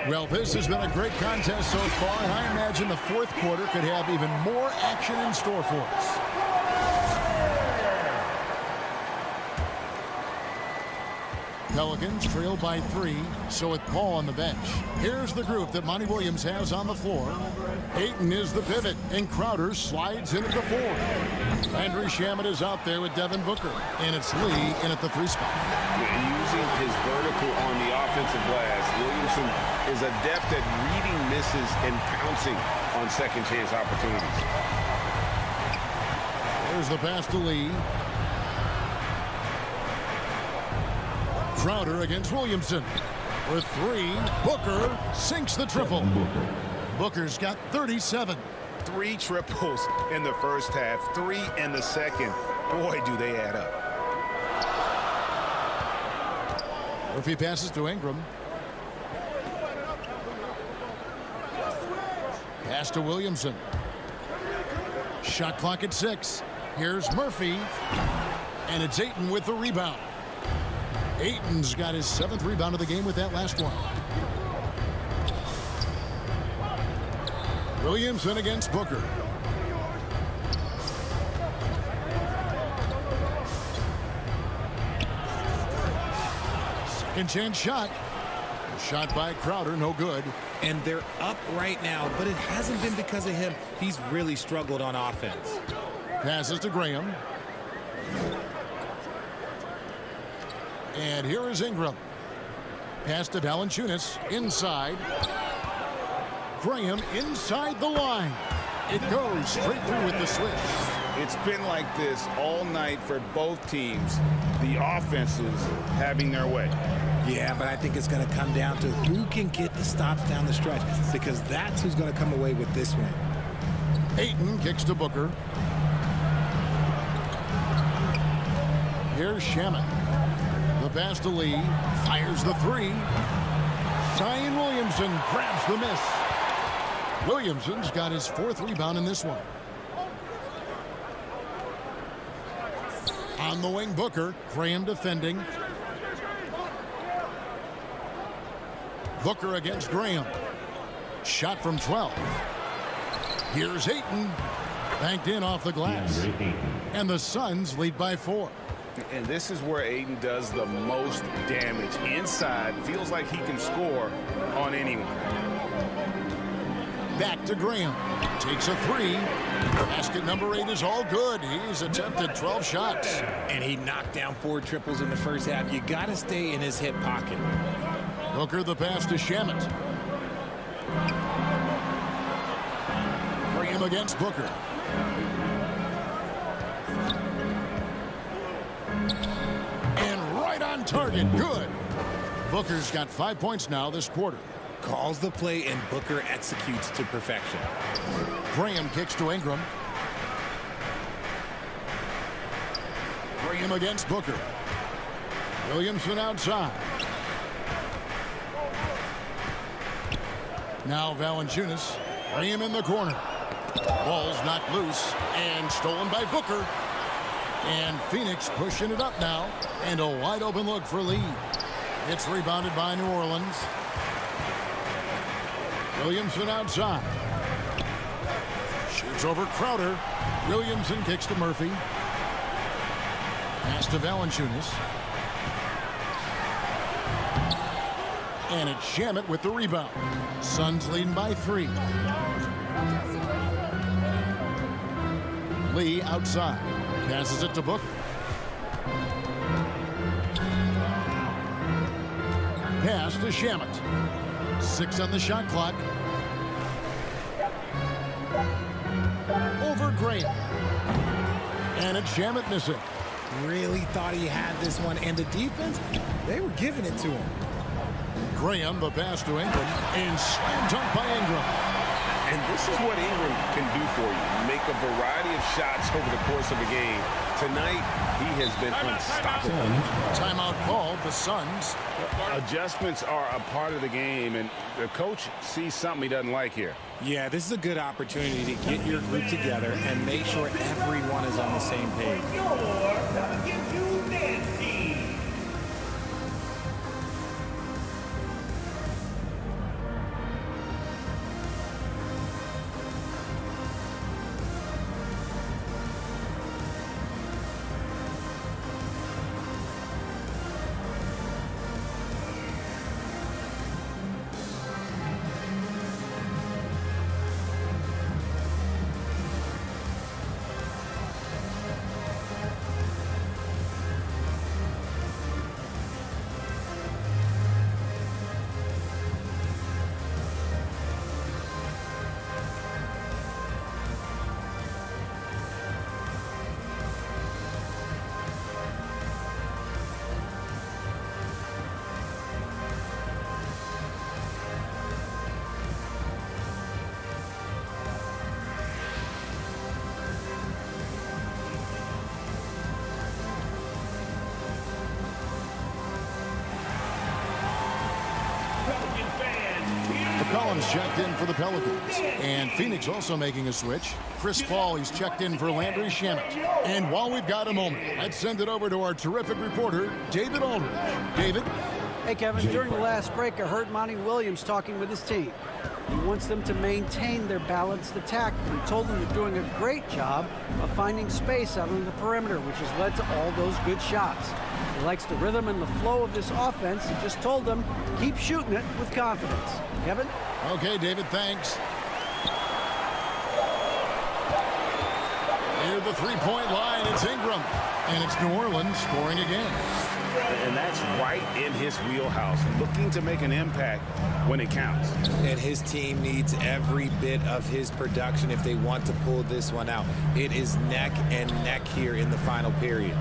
Speaker 1: Well, this has been a great contest so far, and I imagine the fourth quarter could have even more action in store for us. Pelicans trail by 3, so with Paul on the bench. Here's the group that Monty Williams has on the floor. Ayton is the pivot, and Crowder slides in at the 4. Landry Shamet is out there with Devin Booker, and it's Lee in at the 3 spot.
Speaker 7: Using his vertical on the offensive glass, Williamson is adept at reading misses and pouncing on second chance opportunities.
Speaker 1: There's the pass to Lee. Crowder against Williamson. With 3, Booker sinks the triple. Booker's got 37.
Speaker 7: 3 triples in the first half, 3 in the second. Boy, do they add up.
Speaker 1: Murphy passes to Ingram. Pass to Williamson. Shot clock at 6. Here's Murphy. And it's Ayton with the rebound. Ayton's got his 7th rebound of the game with that last one. Williamson against Booker. Second chance shot. Shot by Crowder, no good.
Speaker 3: And they're up right now, but it hasn't been because of him. He's really struggled on offense.
Speaker 1: Passes to Graham. And here is Ingram. Pass to Valanciunas. Inside. Graham inside the line. It goes straight through with the switch.
Speaker 7: It's been like this all night for both teams. The offenses having their way.
Speaker 3: Yeah, but I think it's going to come down to who can get the stops down the stretch, because that's who's going to come away with this one.
Speaker 1: Ayton kicks to Booker. Here's Shamet. The pass to Lee. Fires the 3. Zion Williamson grabs the miss. Williamson's got his 4th rebound in this one. On the wing, Booker. Graham defending. Booker against Graham. Shot from 12. Here's Ayton. Banked in off the glass. And the Suns lead by 4.
Speaker 7: And this is where Ayton does the most damage. Inside, feels like he can score on anyone.
Speaker 1: Back to Graham. Takes a three. Basket number 8 is all good. He's attempted 12 shots.
Speaker 3: And he knocked down 4 triples in the first half. You got to stay in his hip pocket.
Speaker 1: Booker the pass to Shamet. Graham against Booker. And right on target. Good. Booker's got 5 points now this quarter.
Speaker 3: Calls the play and Booker executes to perfection.
Speaker 1: Graham kicks to Ingram. Graham against Booker. Williamson outside. Now Valanciunas. Graham in the corner. Ball's knocked loose and stolen by Booker. And Phoenix pushing it up now. And a wide open look for Lee. It's rebounded by New Orleans. Williamson outside. Shoots over Crowder. Williamson kicks to Murphy. Pass to Valanciunas. And it's Shamet with the rebound. Suns leading by 3. Lee outside. Passes it to Booker. Pass to Shamet. 6 on the shot clock. Over Graham. And it's Shamet missing.
Speaker 3: Really thought he had this one. And the defense, they were giving it to him.
Speaker 1: Graham, the pass to Ingram. And slam dunk by Ingram.
Speaker 9: And this is what Ingram can do for you. Make a variety of shots over the course of a game. Tonight, he has been unstoppable.
Speaker 1: Timeout called. The Suns.
Speaker 7: Adjustments are a part of the game, and the coach sees something he doesn't like here.
Speaker 3: Yeah, this is a good opportunity to get your group together and make sure everyone is on the same page.
Speaker 1: McCollum's checked in for the Pelicans. And Phoenix also making a switch. Chris Paul, he's checked in for Landry Shamet. And while we've got a moment, let's send it over to our terrific reporter, David Aldridge. David?
Speaker 2: Hey, Kevin, during the last break, I heard Monty Williams talking with his team. He wants them to maintain their balanced attack. He told them they're doing a great job of finding space out on the perimeter, which has led to all those good shots. He likes the rhythm and the flow of this offense. He just told them, keep shooting it with confidence. Kevin?
Speaker 1: Okay, David, thanks. Near the three-point line, it's Ingram. And it's New Orleans scoring again.
Speaker 7: And that's right in his wheelhouse, looking to make an impact when it counts.
Speaker 3: And his team needs every bit of his production if they want to pull this one out. It is neck and neck here in the final period.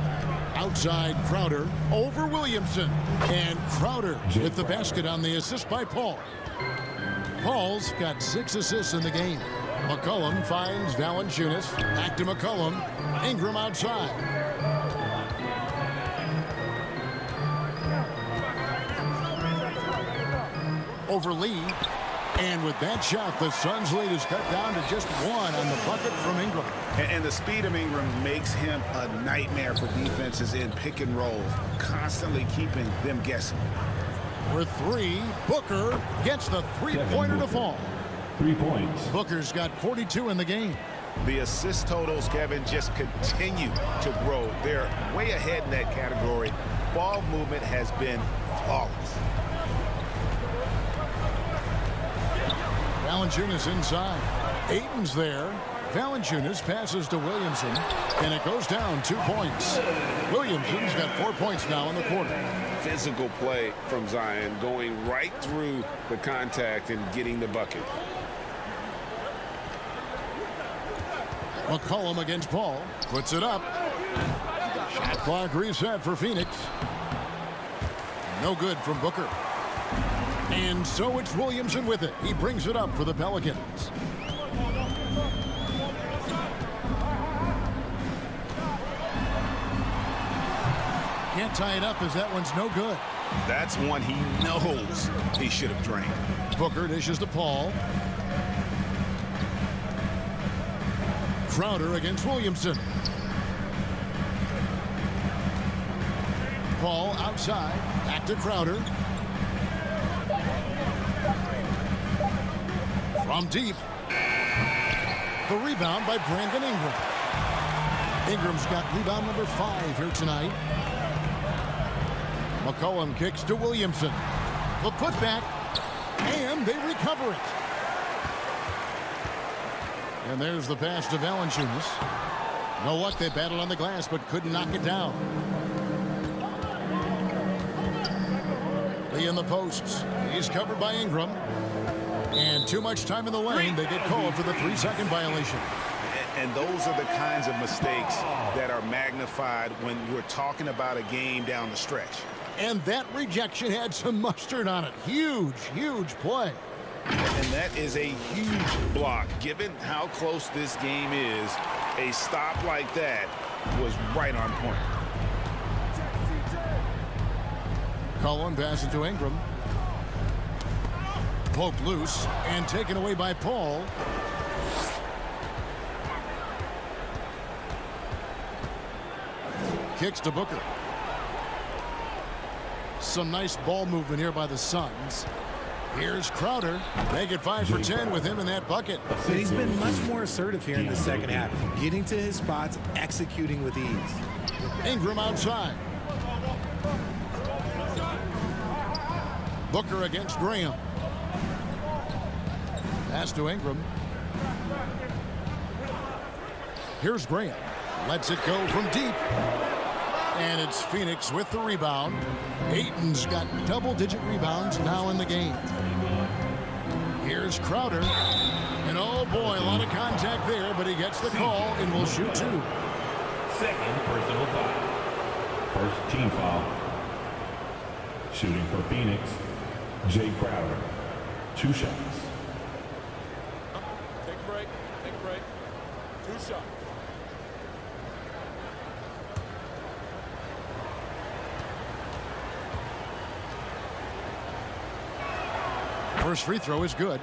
Speaker 1: Outside Crowder over Williamson. And Crowder with the basket on the assist by Paul. Paul's got 6 assists in the game. McCollum finds Valanciunas. Back to McCollum. Ingram outside. Over Lee. And with that shot, the Suns' lead is cut down to just 1 on the bucket from Ingram.
Speaker 7: And the speed of Ingram makes him a nightmare for defenses in pick and rolls, constantly keeping them guessing.
Speaker 1: For 3, Booker gets the three-pointer to fall.
Speaker 6: 3 points.
Speaker 1: Booker's got 42 in the game.
Speaker 7: The assist totals, Kevin, just continue to grow. They're way ahead in that category. Ball movement has been flawless.
Speaker 1: Valanciunas inside. Ayton's there. Valanciunas passes to Williamson, and it goes down 2 points. Williamson's got 4 points now in the quarter.
Speaker 9: Physical play from Zion, going right through the contact and getting the bucket.
Speaker 1: McCollum against Paul. Puts it up. Shot clock reset for Phoenix. No good from Booker. And so it's Williamson with it. He brings it up for the Pelicans. Can't tie it up as that one's no good.
Speaker 7: That's one he knows he should have drained.
Speaker 1: Booker dishes to Paul. Crowder against Williamson. Paul outside. Back to Crowder. From deep. The rebound by Brandon Ingram. Ingram's got rebound number 5 here tonight. McCollum kicks to Williamson. The putback. And they recover it. And there's the pass to Valanciunas. No luck, they battled on the glass but couldn't knock it down. Lee in the posts. He's covered by Ingram. And too much time in the lane. They get called for the 3-second violation.
Speaker 7: And those are the kinds of mistakes that are magnified when we're talking about a game down the stretch.
Speaker 1: And that rejection had some mustard on it. Huge, huge play.
Speaker 7: And that is a huge block. Given how close this game is, a stop like that was right on point.
Speaker 1: Cullen passes to Ingram. Poked loose and taken away by Paul. Kicks to Booker. Some nice ball movement here by the Suns. Here's Crowder. Make it 5 for 10 with him in that bucket.
Speaker 3: But he's been much more assertive here in the second half, getting to his spots, executing with ease.
Speaker 1: Ingram outside. Booker against Graham. Pass to Ingram. Here's Graham. Lets it go from deep. And it's Phoenix with the rebound. Ayton's got double-digit rebounds now in the game. Here's Crowder. And oh boy, a lot of contact there, but he gets the call and will shoot 2.
Speaker 6: Second personal foul. First team foul. Shooting for Phoenix, Jay Crowder. 2 shots.
Speaker 8: Take a break. Take a break. 2 shots.
Speaker 1: First free throw is good.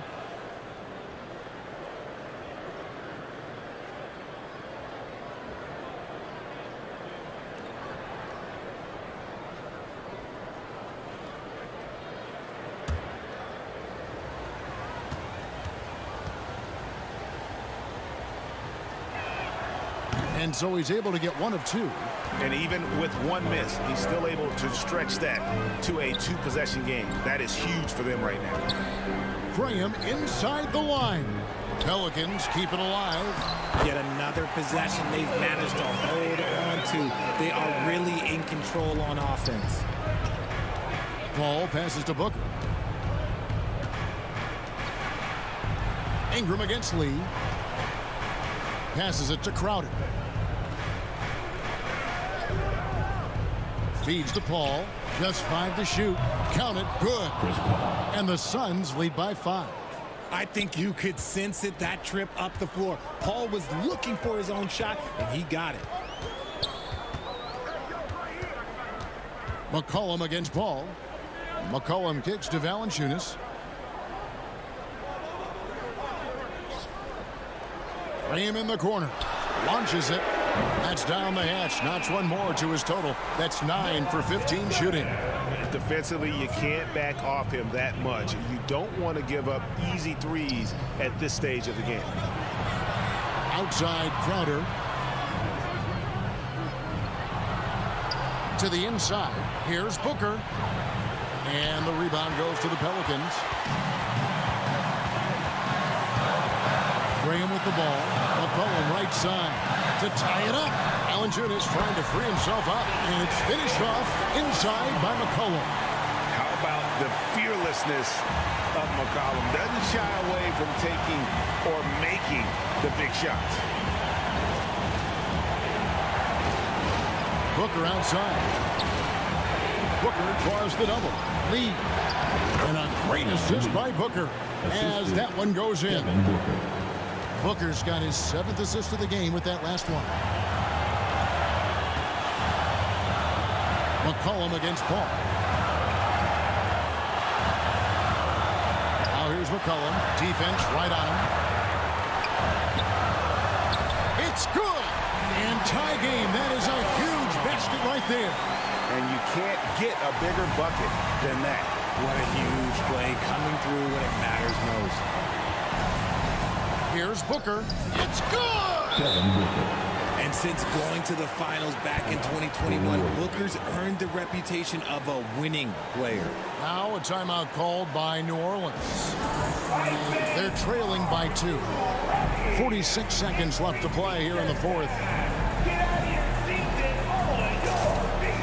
Speaker 1: And so he's able to get 1 of 2.
Speaker 7: And even with 1 miss, he's still able to stretch that to a 2-possession game. That is huge for them right now.
Speaker 1: Graham inside the line. Pelicans keep it alive.
Speaker 3: Yet another possession they've managed to hold on to. They are really in control on offense.
Speaker 1: Paul passes to Booker. Ingram against Lee. Passes it to Crowder. Feeds to Paul. Just 5 to shoot. Count it. Good. And the Suns lead by 5.
Speaker 3: I think you could sense it, that trip up the floor. Paul was looking for his own shot, and he got it.
Speaker 1: McCollum against Paul. McCollum kicks to Valanciunas. Graham in the corner. Launches it. That's down the hatch. Knocks 1 more to his total. That's 9 for 15 shooting.
Speaker 7: Defensively, you can't back off him that much. You don't want to give up easy threes at this stage of the game.
Speaker 1: Outside Crowder. To the inside. Here's Booker. And the rebound goes to the Pelicans. Graham with the ball. McCollum right side to tie it up. Valanciunas trying to free himself up, and it's finished off inside by McCollum.
Speaker 9: How about the fearlessness of McCollum? Doesn't shy away from taking or making the big shots.
Speaker 1: Booker outside. Booker draws the double. Lead. And a great assist by Booker as that one goes in. Booker's got his 7th assist of the game with that last one. McCollum against Paul. Now here's McCollum. Defense right on him. It's good. And tie game. That is a huge basket right there.
Speaker 7: And you can't get a bigger bucket than that.
Speaker 3: What a huge play coming through when it matters most.
Speaker 1: Here's Booker. It's good!
Speaker 3: And since going to the finals back in 2021, Booker's earned the reputation of a winning player.
Speaker 1: Now a timeout called by New Orleans. They're trailing by 2. 46 seconds left to play here in the 4th.
Speaker 6: Get out of your seats and on your feet.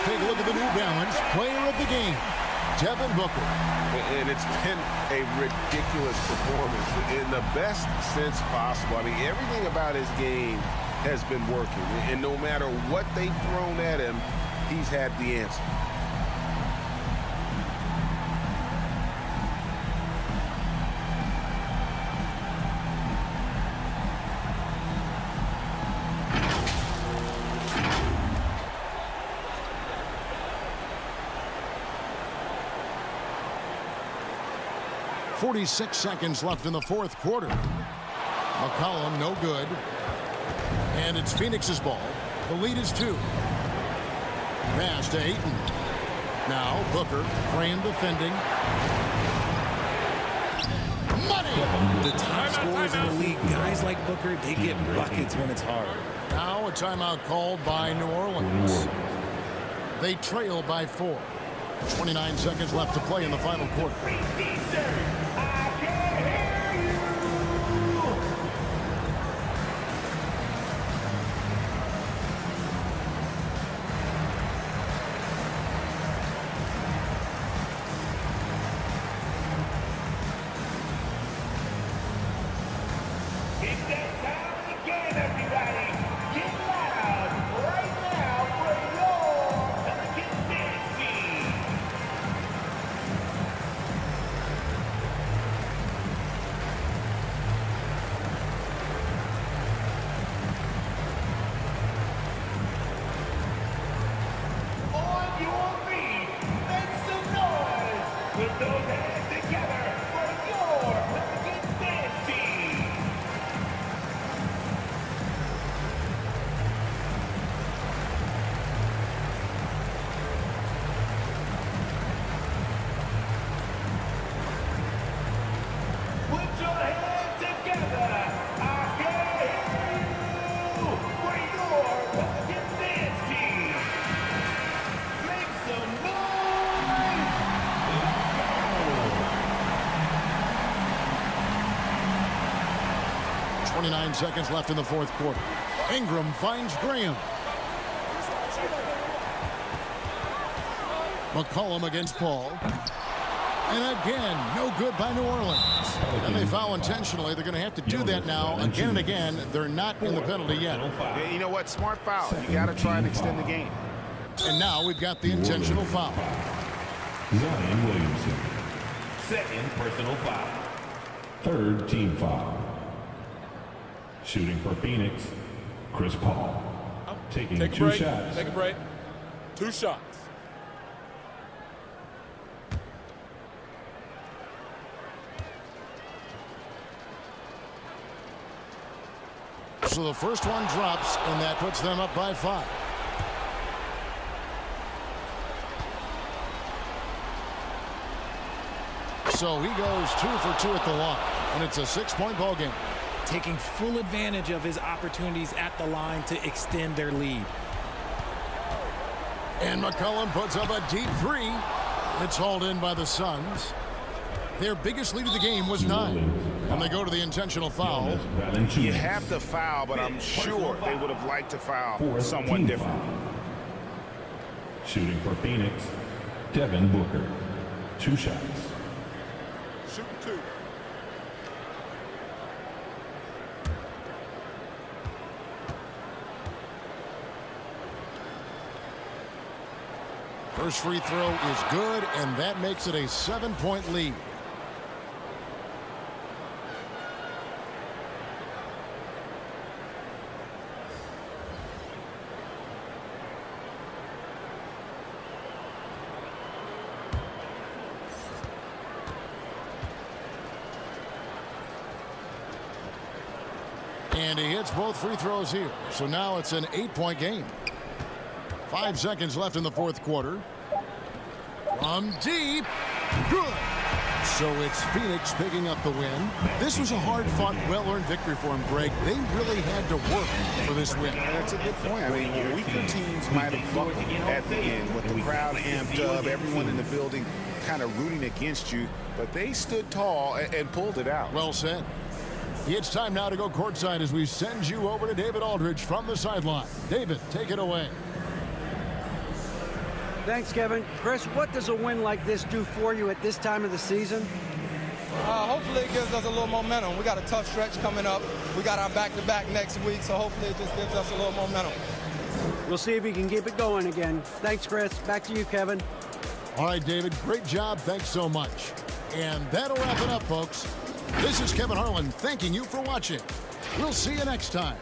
Speaker 1: Take a look at the New Balance player of the game, Devin Booker.
Speaker 9: And it's been a ridiculous performance in the best sense possible. I mean, everything about his game has been working. And no matter what they've thrown at him, he's had the answer.
Speaker 1: .46 seconds left in the 4th quarter. McCollum, no good. And it's Phoenix's ball. The lead is 2. Pass to Ayton. Now Booker, Graham defending. Money!
Speaker 3: The top scorers in the league, guys like Booker, they get buckets when it's hard.
Speaker 1: Now a timeout called by New Orleans. They trail by 4. 29 seconds left to play in the final quarter.
Speaker 6: I can't hear you.
Speaker 1: 29 seconds left in the 4th quarter. Ingram finds Graham. McCollum against Paul. And again, no good by New Orleans. And they foul intentionally. They're going to have to do that now again and again. They're not in the penalty yet.
Speaker 7: Yeah, you know what? Smart foul. You got to try and extend the game.
Speaker 1: And now we've got the intentional foul.
Speaker 6: Zion Williamson. Second personal foul. Third team foul. Shooting for Phoenix, Chris Paul. Taking two shots.
Speaker 8: Take a break. 2 shots.
Speaker 1: So the first one drops, and that puts them up by 5. So he goes 2 for 2 at the line, and it's a 6-point ball game.
Speaker 3: Taking full advantage of his opportunities at the line to extend their lead.
Speaker 1: And McCollum puts up a deep 3. It's hauled in by the Suns. Their biggest lead of the game was 9. And they go to the intentional foul.
Speaker 7: You have to foul, but I'm sure they would have liked to foul someone different.
Speaker 6: Shooting for Phoenix, Devin Booker. 2 shots.
Speaker 8: Shooting 2.
Speaker 1: First free throw is good, and that makes it a 7-point lead. And he hits both free throws here. So now it's an 8-point game. 5 seconds left in the fourth quarter. From deep. Good. So it's Phoenix picking up the win. This was a hard-fought, well-earned victory for him, Greg. They really had to work for this win.
Speaker 7: That's a good point. I mean, weaker teams might have buckled at the end with the crowd amped up, everyone in the building kind of rooting against you. But they stood tall and pulled it out.
Speaker 1: Well said. It's time now to go courtside as we send you over to David Aldridge from the sideline. David, take it away.
Speaker 2: Thanks, Kevin. Chris, what does a win like this do for you at this time of the season?
Speaker 8: Hopefully it gives us a little momentum. We got a tough stretch coming up. We got our back-to-back next week, so hopefully it just gives us a little momentum.
Speaker 2: We'll see if he can keep it going again. Thanks, Chris. Back to you, Kevin.
Speaker 1: All right, David, great job. Thanks so much. And that'll wrap it up, folks. This is Kevin Harlan thanking you for watching. We'll see you next time.